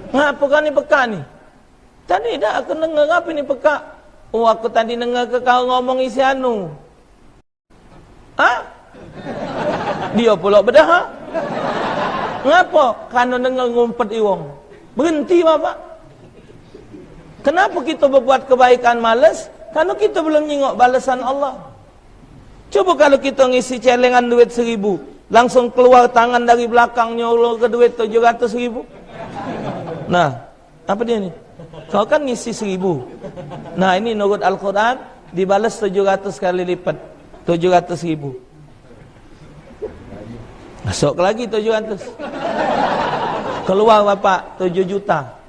[SPEAKER 1] Ngapa kan ni peka ni? Tadi dah aku dengar apa ni peka. Oh aku tadi dengar ke kau ngomong isi anu. Dia pula bedah. Ngapa? Karena dengar ngumpet iwong. Berhenti bapak. Kenapa kita berbuat kebaikan malas? Karena kita belum nyingok balasan Allah. Coba kalau kita ngisi celengan duit 1.000, langsung keluar tangan dari belakang nyolong ke duit 700.000. Nah, apa dia ni? Kau kan ngisi 1.000. Nah, ini nurut Al-Quran dibalas 700 kali lipat. 700.000. Masuk lagi 700. Keluar bapak 7 juta.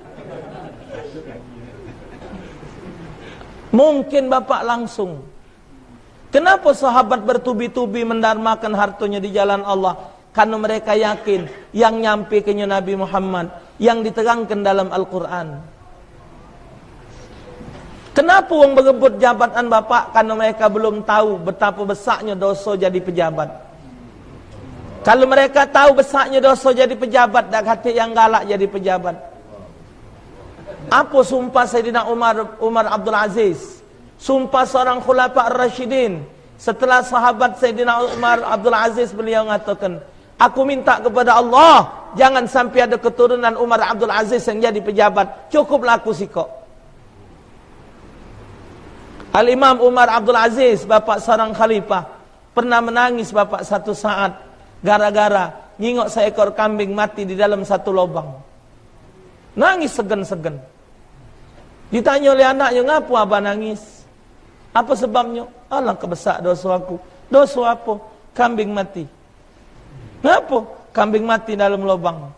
[SPEAKER 1] Mungkin bapak langsung. Kenapa sahabat bertubi-tubi mendarmakan hartanya di jalan Allah? Karena mereka yakin yang nyampe ke Nabi Muhammad, yang diterangkan dalam Al-Quran. Kenapa orang berebut jabatan bapak? Karena mereka belum tahu betapa besarnya dosa jadi pejabat. Kalau mereka tahu besarnya dosa jadi pejabat, dak hati yang galak jadi pejabat. Apa sumpah Sayyidina Umar Abdul Aziz? Sumpah seorang khulafa ar-rasyidin. Setelah sahabat Sayyidina Umar Abdul Aziz, beliau mengatakan, aku minta kepada Allah, jangan sampai ada keturunan Umar Abdul Aziz yang jadi pejabat. Cukuplah aku sikok. Al-Imam Umar Abdul Aziz, bapak seorang khalifah, pernah menangis bapak satu saat. Gara-gara nyingok seekor kambing mati di dalam satu lubang. Nangis segen-segen. Ditanya oleh anaknya, "Ngapu abah nangis? Apa sebabnya?" "Alah kebesak dosa aku." "Dosa apa?" "Kambing mati." "Ngapa? Kambing mati dalam lubang."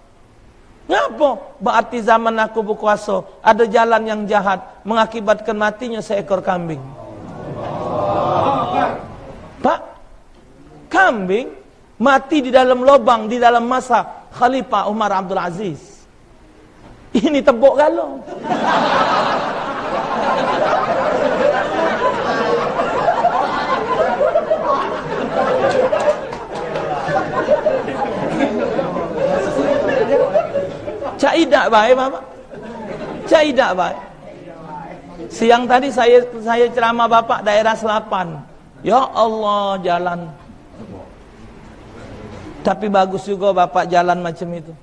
[SPEAKER 1] "Ngapa?" "Berarti zaman aku berkuasa, ada jalan yang jahat mengakibatkan matinya seekor kambing." Pak, kambing mati di dalam lubang di dalam masa Khalifah Umar Abdul Aziz. Ini tebuk galau. Caidak baik Bapak. Caidak baik. Siang tadi saya ceramah Bapak daerah Selapan. Ya Allah, jalan. Tapi bagus juga Bapak jalan macam itu.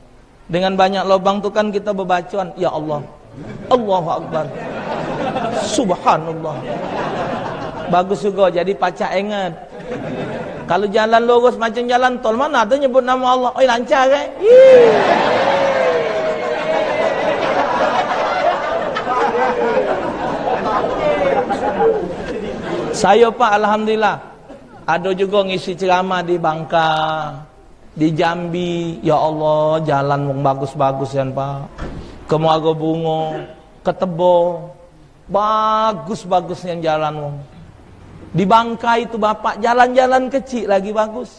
[SPEAKER 1] Dengan banyak lubang tu kan kita berbacuan, ya Allah, Allahu Akbar, Subhanallah. Bagus juga, jadi pacak ingat. Kalau jalan lurus macam jalan tol, mana ada nyebut nama Allah. Oh lancar kan? Saya Pak, Alhamdulillah, ada juga ngisi ceramah di Bangka, di Jambi. Ya Allah, jalan mung bagus-bagus kan Pak. Ke Muago Bungo, ke Tebo, bagus-bagus yang jalan mung. Di Bangka itu Bapak, jalan-jalan kecil lagi bagus.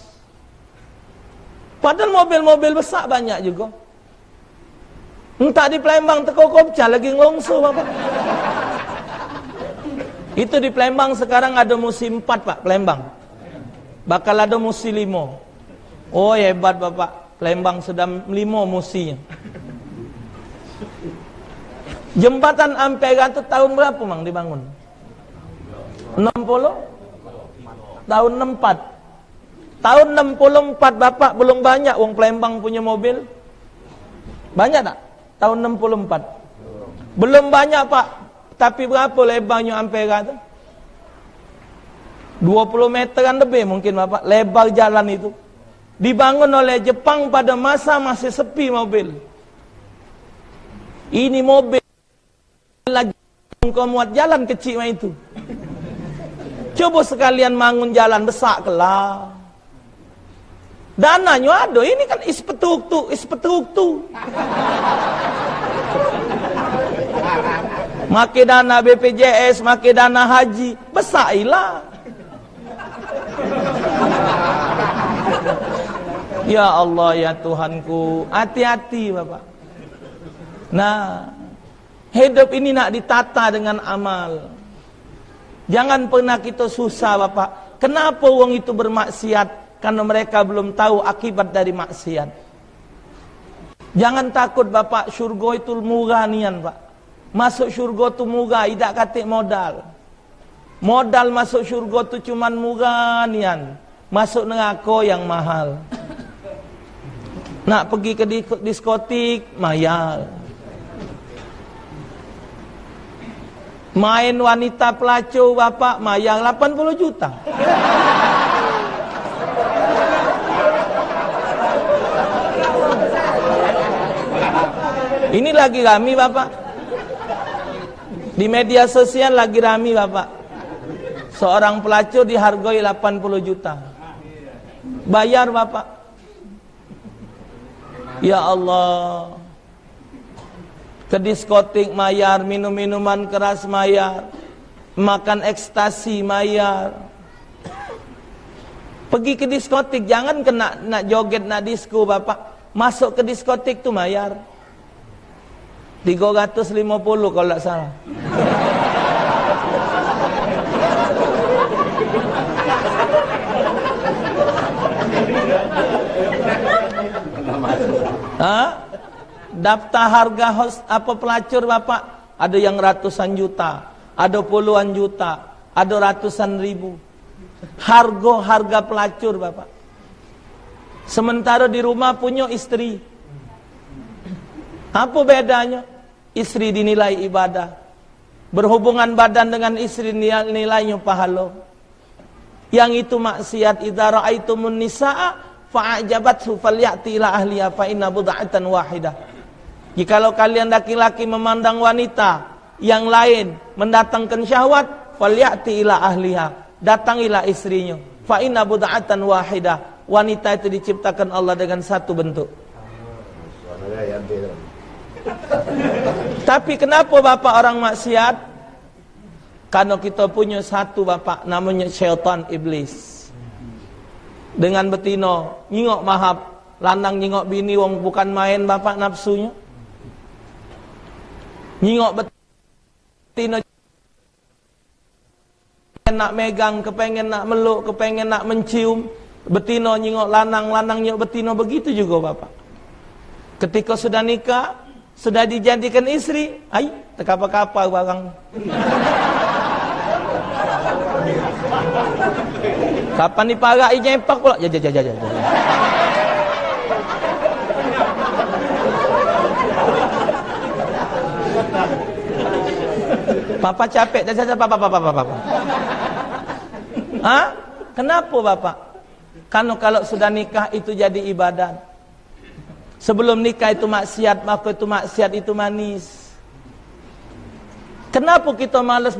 [SPEAKER 1] Padahal mobil-mobil besar banyak juga. Entah di Palembang teko Kopca lagi ngelongso Bapak. Itu di Palembang sekarang ada musim 4 Pak, Palembang. Bakal ada musim 5. Oh hebat Bapak, Palembang sudah 5 musinya. Jembatan Ampera itu tahun berapa Mang dibangun? 60? Tahun 64. Tahun 64 Bapak belum banyak wong Palembang punya mobil. Banyak tak? Tahun 64. Belum banyak Pak. Tapi berapa lebarnya Ampera itu? 20 meteran lebih mungkin Bapak, lebar jalan itu. Dibangun oleh Jepang pada masa masih sepi mobil. Ini mobil lagi kau muat jalan kecil itu. Coba sekalian bangun jalan besar kelah. Dananya ada, ini kan ispetuk tu. Make dana BPJS, make dana haji, besar ilah. Ya Allah, ya Tuhanku, hati-hati Bapak. Nah, hidup ini nak ditata dengan amal. Jangan pernah kita susah Bapak. Kenapa orang itu bermaksiat? Karena mereka belum tahu akibat dari maksiat. Jangan takut Bapak, syurga itu murah nian Pak. Masuk syurga itu murah, tidak katik modal. Modal masuk syurga itu cuman murah nian. Masuk neraka yang mahal. Nak pergi ke diskotik, mahal. Main wanita pelacur Bapak, mahal 80 juta. Ini lagi rami Bapak. Di media sosial lagi rami Bapak. Seorang pelacur dihargai 80 juta. Bayar Bapak. Ya Allah. Ke diskotik mayar, minum minuman keras mayar, makan ekstasi mayar. Pergi ke diskotik, jangan kena nak joget nak disko Bapak. Masuk ke diskotik tu mayar 350 kalau tak salah. Daftar harga host apa pelacur Bapak, ada yang ratusan juta, ada puluhan juta, ada ratusan ribu. Harga pelacur Bapak. Sementara di rumah punya istri. Apa bedanya? Istri dinilai ibadah. Berhubungan badan dengan istri nilainya pahala. Yang itu maksiat. Idza ra'aitumun nisaa fa'ajabathu falyati ila ahliha fa inna bud'atan wahidah. Jikalau kalian laki-laki memandang wanita yang lain mendatangkan syahwat, falyati ila ahliha, datangilah istrinya. Fa inna bud'atan wahidah. Wanita itu diciptakan Allah dengan satu bentuk. Tapi kenapa bapak orang maksiat? Karena kita punya satu bapak namanya syaitan iblis. Dengan betino nyingok mahab, lanang nyingok bini wong bukan main bapak nafsunya. Nyingok betino nak megang, kepengen nak meluk, kepengen nak mencium. Betino nyingok lanang, lanang nyingok betino, begitu juga bapak. Ketika sudah nikah, sudah dijadikan istri, ay, tekapa-kapa barang. Kapan diparai nyepak pula? Ya. Papa capek, papa. Hah? Kenapa bapak? Karena kalau sudah nikah itu jadi ibadat. Sebelum nikah itu maksiat, maka itu maksiat itu manis. Kenapa kita malas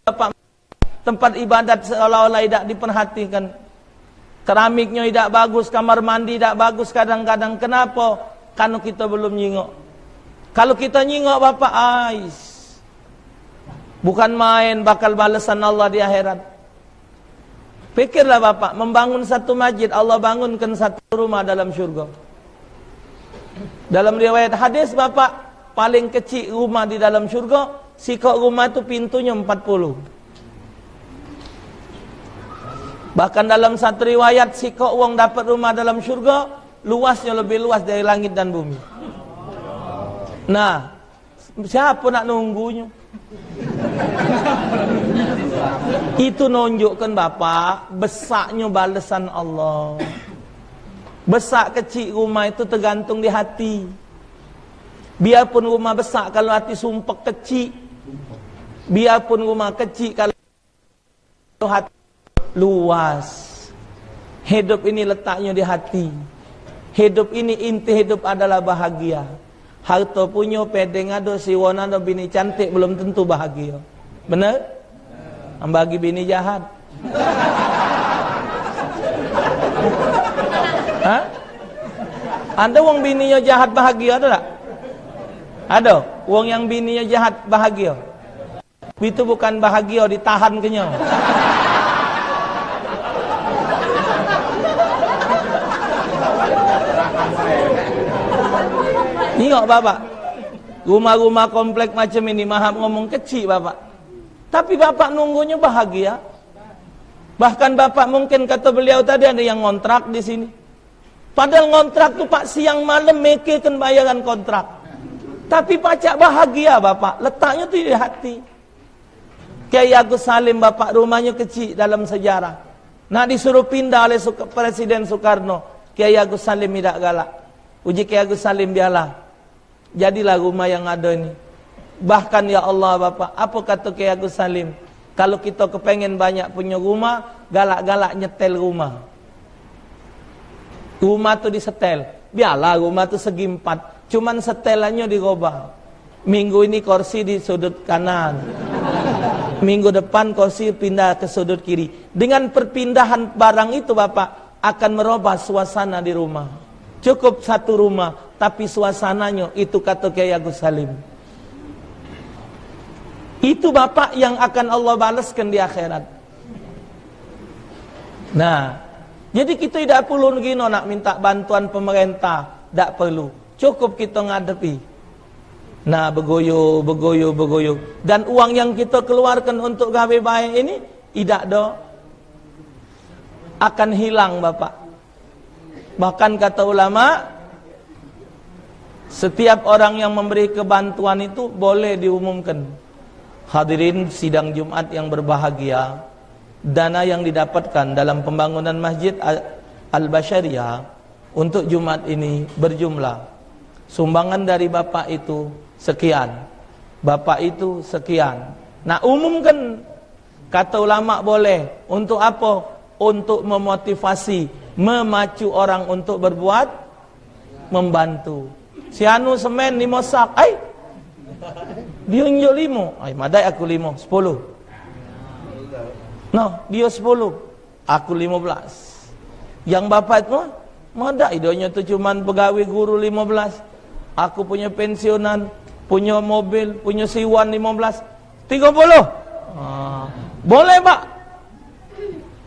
[SPEAKER 1] bapak? Tempat ibadat seolah-olah tidak diperhatikan. Keramiknya tidak bagus, kamar mandi tidak bagus kadang-kadang. Kenapa? Karena kita belum nyingok. Kalau kita nyingok bapak, ais, bukan main bakal balasan Allah di akhirat. Pikirlah bapak, membangun satu masjid, Allah bangunkan satu rumah dalam syurga. Dalam riwayat hadis bapak, paling kecil rumah di dalam syurga, sikok rumah itu pintunya 40. Bahkan dalam satu riwayat, sikok uang dapat rumah dalam syurga, luasnya lebih luas dari langit dan bumi. Nah, siapa nak nunggunya? Itu nunjukkan bapak, besarnya balasan Allah. Besar kecil rumah itu tergantung di hati. Biarpun rumah besar kalau hati sumpah kecil, biarpun rumah kecil kalau hati luas. Hidup ini letaknya di hati. Hidup ini inti hidup adalah bahagia. Harta punya, pedeng ada, siwana ada, bini cantik belum tentu bahagia. Benar? Bagi bini jahat. Hah? Ada wong bininya jahat bahagia ada tak? Ada wong yang bininya jahat bahagia. Itu bukan bahagia, ditahan kenyang. Tengok bapak, rumah-rumah komplek macam ini, maaf ngomong kecil bapak, tapi bapak nunggunya bahagia. Bahkan bapak mungkin kata beliau tadi ada yang ngontrak di sini. Padahal ngontrak tuh pak siang malam mikirkan bayaran kontrak. Tapi pacak bahagia bapak, letaknya tuh di hati. Kiai Agus Salim bapak rumahnya kecil dalam sejarah. Nak disuruh pindah oleh Presiden Soekarno, Kiai Agus Salim tidak galak. Uji Kiai Agus Salim biarlah. Jadilah rumah yang ada ini. Bahkan ya Allah bapak, apa kata Kiai Agus Salim? Kalau kita kepengen banyak punya rumah, galak-galak nyetel rumah. Rumah tu disetel. Biarlah rumah tu segi 4, cuman setelannya dirubah. Minggu ini kursi di sudut kanan, minggu depan kursi pindah ke sudut kiri. Dengan perpindahan barang itu bapak akan merubah suasana di rumah. Cukup satu rumah, tapi suasananya itu kata Kiai Agus Salim. Itu bapak yang akan Allah balaskan di akhirat. Nah, jadi kita tidak perlu gino nak minta bantuan pemerintah, tak perlu. Cukup kita ngadepi. Nah, begoyo. Dan uang yang kita keluarkan untuk gawe baik ini tidak do akan hilang bapak. Bahkan kata ulama, setiap orang yang memberi kebantuan itu boleh diumumkan. Hadirin sidang Jumat yang berbahagia, dana yang didapatkan dalam pembangunan Masjid Al-Basyariah untuk Jumat ini berjumlah, sumbangan dari bapak itu sekian, bapak itu sekian. Nah umumkan, kata ulama boleh. Untuk apa? untuk memotivasi, memacu orang untuk berbuat, membantu. Si anu semen 5 sak, dia unjuk 5, madai aku 5, 10. No, dia 10, aku 15. Yang bapak itu, madai idenya tu cuman pegawai guru 15. Aku punya pensiunan, punya mobil, punya siwan 15, 30. Boleh pak?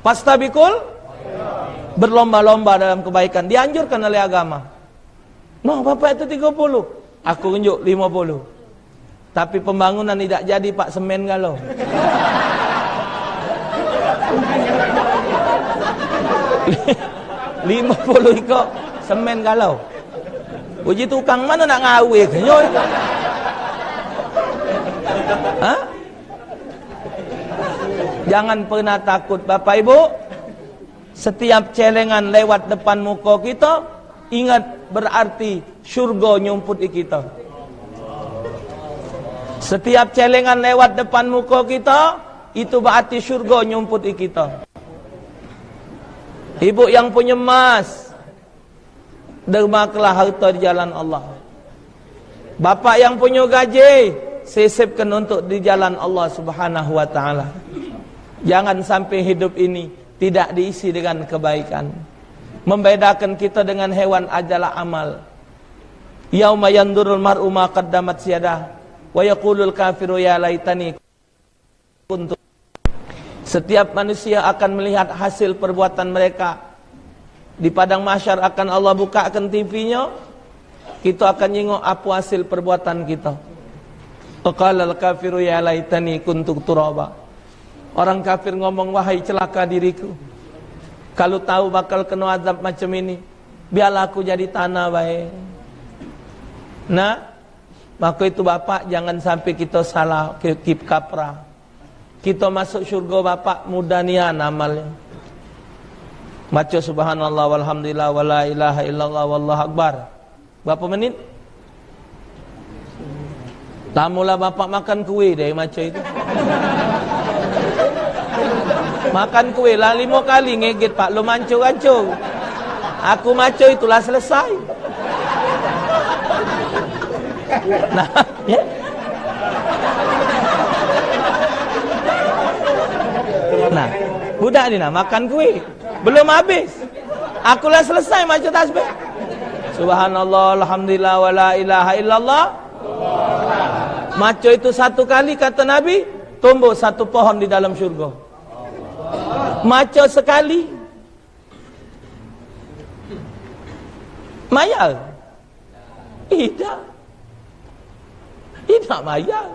[SPEAKER 1] Pastabikul berlomba-lomba dalam kebaikan, dianjurkan oleh agama. No, bapak itu 30, aku unjuk 50. Tapi pembangunan tidak jadi pak, semen galau. $50 ikut semen galau. Uji tukang mana nak ngawe kenyoy? Hah? Jangan pernah takut Bapak Ibu. Setiap celengan lewat depan muka kita, ingat berarti syurga nyumput di kita. Setiap celengan lewat depan muka kita, itu berarti syurga nyumput di kita. Ibu yang punya emas, dermakanlah harta di jalan Allah. Bapak yang punya gaji, sisipkan untuk di jalan Allah Subhanahu wa taala. Jangan sampai hidup ini tidak diisi dengan kebaikan. Membedakan kita dengan hewan adalah amal. Yauma yandurul mar'u ma qaddamat siyadah wa yaqulul kafiru ya laitani kuntu. Setiap manusia akan melihat hasil perbuatan mereka. Di padang mahsyar akan Allah bukakan TV-nya. Kita akan tengok apa hasil perbuatan kita. Qala al-kafiru ya laitani kuntu turaba. Orang kafir ngomong, wahai celaka diriku, kalau tahu bakal kena azab macam ini, biarlah aku jadi tanah baik. Nah, maka itu bapak jangan sampai kita salah kip kaprah. Kita masuk syurga bapak mudah nian amalnya. Baca subhanallah walhamdulillah wala ilaha illallah wallahu akbar. Berapa menit? Lamulah bapak makan kuih deh macam itu. Makan kuih lah 5 kali ngegit pak, lo mancung-mancung. Aku maco itulah selesai. Nah, ya. Nah, budak ni nak makan kuih, belum habis. Akulah selesai maca tasbih. Subhanallah, alhamdulillah, wala ilaha illallah. Maco itu 1 kali kata Nabi, tumbuh 1 pohon di dalam syurga. Maco sekali mayal. Tidak mayal.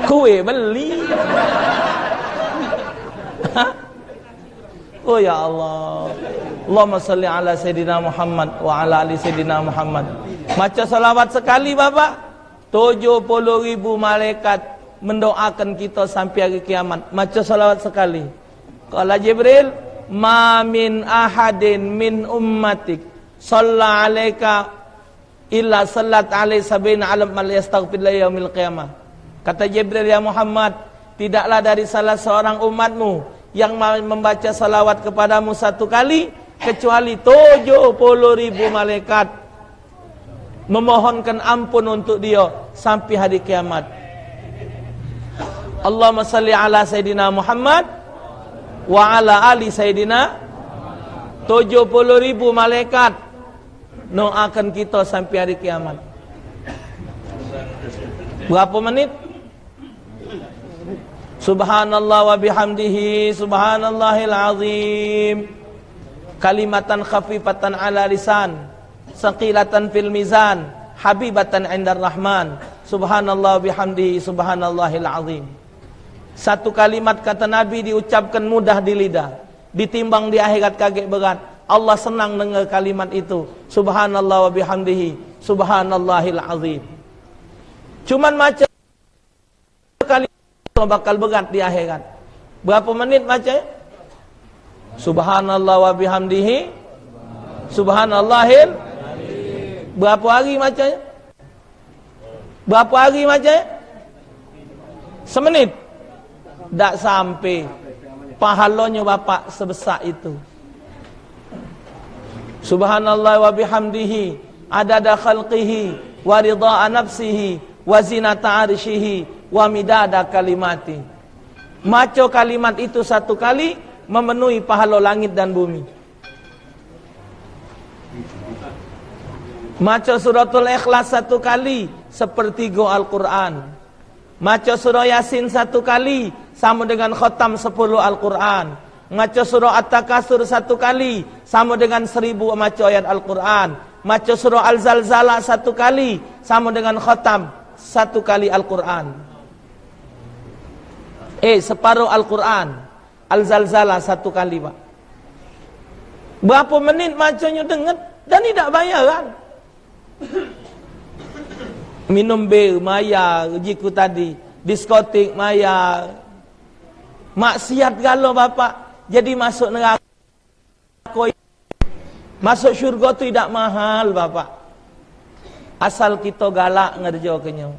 [SPEAKER 1] Kue beli. Oh ya Allah. Allahumma salli ala Sayyidina Muhammad wa ala ali Sayyidina Muhammad. Maca salawat sekali bapak, 70.000 malaikat mendoakan kita sampai hari kiamat. Maca salawat sekali. Qala Jibril, ma min ahadin min ummatik shalla alaika illa sallat alaihi sabina alam mal yastaghfir la yaumil qiyamah. Kata Jibril, ya Muhammad, tidaklah dari salah seorang umatmu yang membaca salawat kepadamu 1 kali kecuali 70.000 malaikat memohonkan ampun untuk dia sampai hari kiamat. Allahumma salli ala Sayyidina Muhammad wa ala ali Sayyidina. 70.000 malaikat doakan kita sampai hari kiamat. Berapa menit? Subhanallah wa bihamdihi subhanallahil azim. Kalimatan khafifatan ala lisan, saqilatan fil mizan, habibatan indar rahman. Subhanallah wa bihamdihi subhanallahil azim. 1 kalimat kata Nabi diucapkan mudah di lidah, ditimbang di akhirat kaget berat. Allah senang dengar kalimat itu. Subhanallah wa bihamdihi subhanallahil azim. Cuman macam kalimat bakal berat di akhirat. Berapa menit baca? Subhanallah wa bihamdihi subhanallahil. Berapa hari macanya? Berapa hari macanya? Semenit. Tak sampai. Pahalanya bapak sebesar itu. Subhanallah wa bihamdihi adada khalqihi wa ridha nafsihi wa zinata arsyihi wa midada kalimati. Maca kalimat itu satu kali memenuhi pahala langit dan bumi. Maca suratul Ikhlas satu kali sepertiga Al-Quran. Maca surah Yasin satu kali sama dengan khatam 10 Al-Quran. Maca surah At-Takasur satu kali sama dengan 1000 maca ayat Al-Quran. Maca surah Al-Zalzalah satu kali sama dengan khatam 1 kali Al-Quran. Separuh Al-Quran. Al-Zalzalah 1 kali, Pak. Berapa menit macanya dengar dan tidak bayaran. Minum bir, maya, jiku tadi, diskotik, maya. Maksiat galau bapak, jadi masuk neraka. Masuk syurga tu tidak mahal bapak. Asal kita galak ngerjakannya.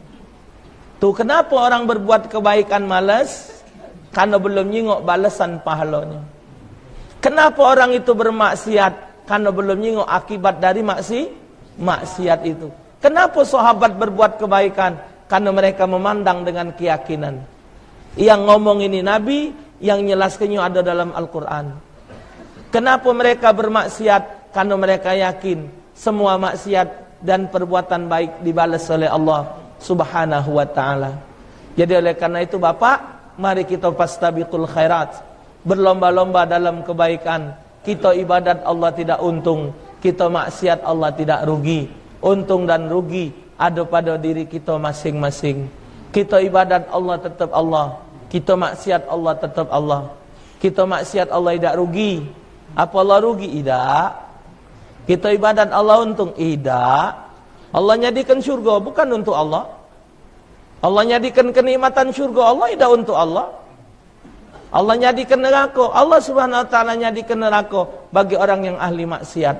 [SPEAKER 1] Tu kenapa orang berbuat kebaikan malas? Karena belum nyingok balasan pahalanya. Kenapa orang itu bermaksiat? Karena belum nyingok akibat dari maksiat itu. Kenapa sahabat berbuat kebaikan? Karena mereka memandang dengan keyakinan. Yang ngomong ini Nabi, yang nyelaskannya ada dalam Al-Quran. Kenapa mereka bermaksiat? Karena mereka yakin semua maksiat dan perbuatan baik dibalas oleh Allah Subhanahu wa ta'ala. Jadi oleh karena itu bapak, mari kita fastabiqul khairat, berlomba-lomba dalam kebaikan. Kita ibadat Allah tidak untung, kita maksiat Allah tidak rugi. Untung dan rugi ada pada diri kita masing-masing. Kita ibadat Allah tetap Allah, kita maksiat Allah tetap Allah. Kita maksiat Allah tidak rugi. Apa Allah rugi? Tidak. Kita ibadat Allah untung? Tidak. Allah nyadikan syurga bukan untuk Allah. Allah nyadikan kenikmatan syurga Allah tidak untuk Allah. Allah nyadikan neraka, Allah Subhanahu wa ta'ala nyadikan neraka bagi orang yang ahli maksiat.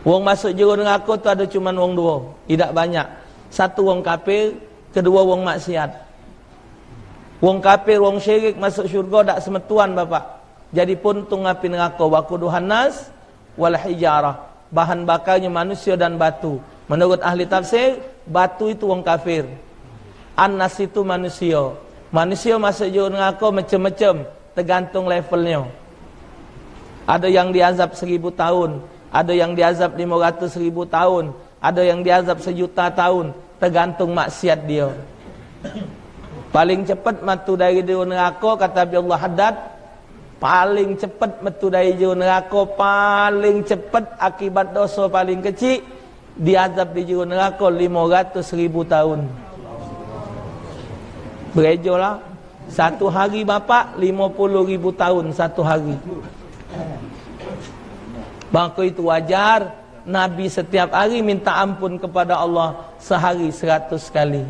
[SPEAKER 1] Wong masuk jero neraka tu ada cuma wong dua, tidak banyak. Satu wong kafir, kedua wong maksiat. Wong kafir, wong syirik masuk syurga tak semetuan bapak. Jadi pun tung api neraka waquduhan nas wal hijarah. Bahan bakarnya manusia dan batu. Menurut ahli tafsir, batu itu wong kafir. An-nas itu manusia. Manusia masuk jero neraka macam-macam, tergantung levelnya. Ada yang diazab 1000 tahun, ada yang diazab 500.000 tahun, ada yang diazab 1.000.000 tahun, tergantung maksiat dia. Paling cepat matu dari jero neraka kata Allah Haddad, paling cepat matu dari jero neraka, paling cepat akibat dosa paling kecil diazab di jero neraka 500.000 tahun. Berejolah satu hari bapak 50.000 tahun satu hari. Maka itu wajar Nabi setiap hari minta ampun kepada Allah sehari 100 kali.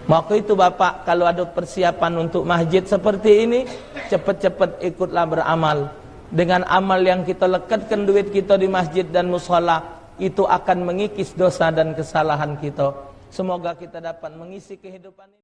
[SPEAKER 1] Maka itu bapak, kalau ada persiapan untuk masjid seperti ini, cepat-cepat ikutlah beramal. Dengan amal yang kita lekatkan duit kita di masjid dan mushola, itu akan mengikis dosa dan kesalahan kita. Semoga kita dapat mengisi kehidupan ini.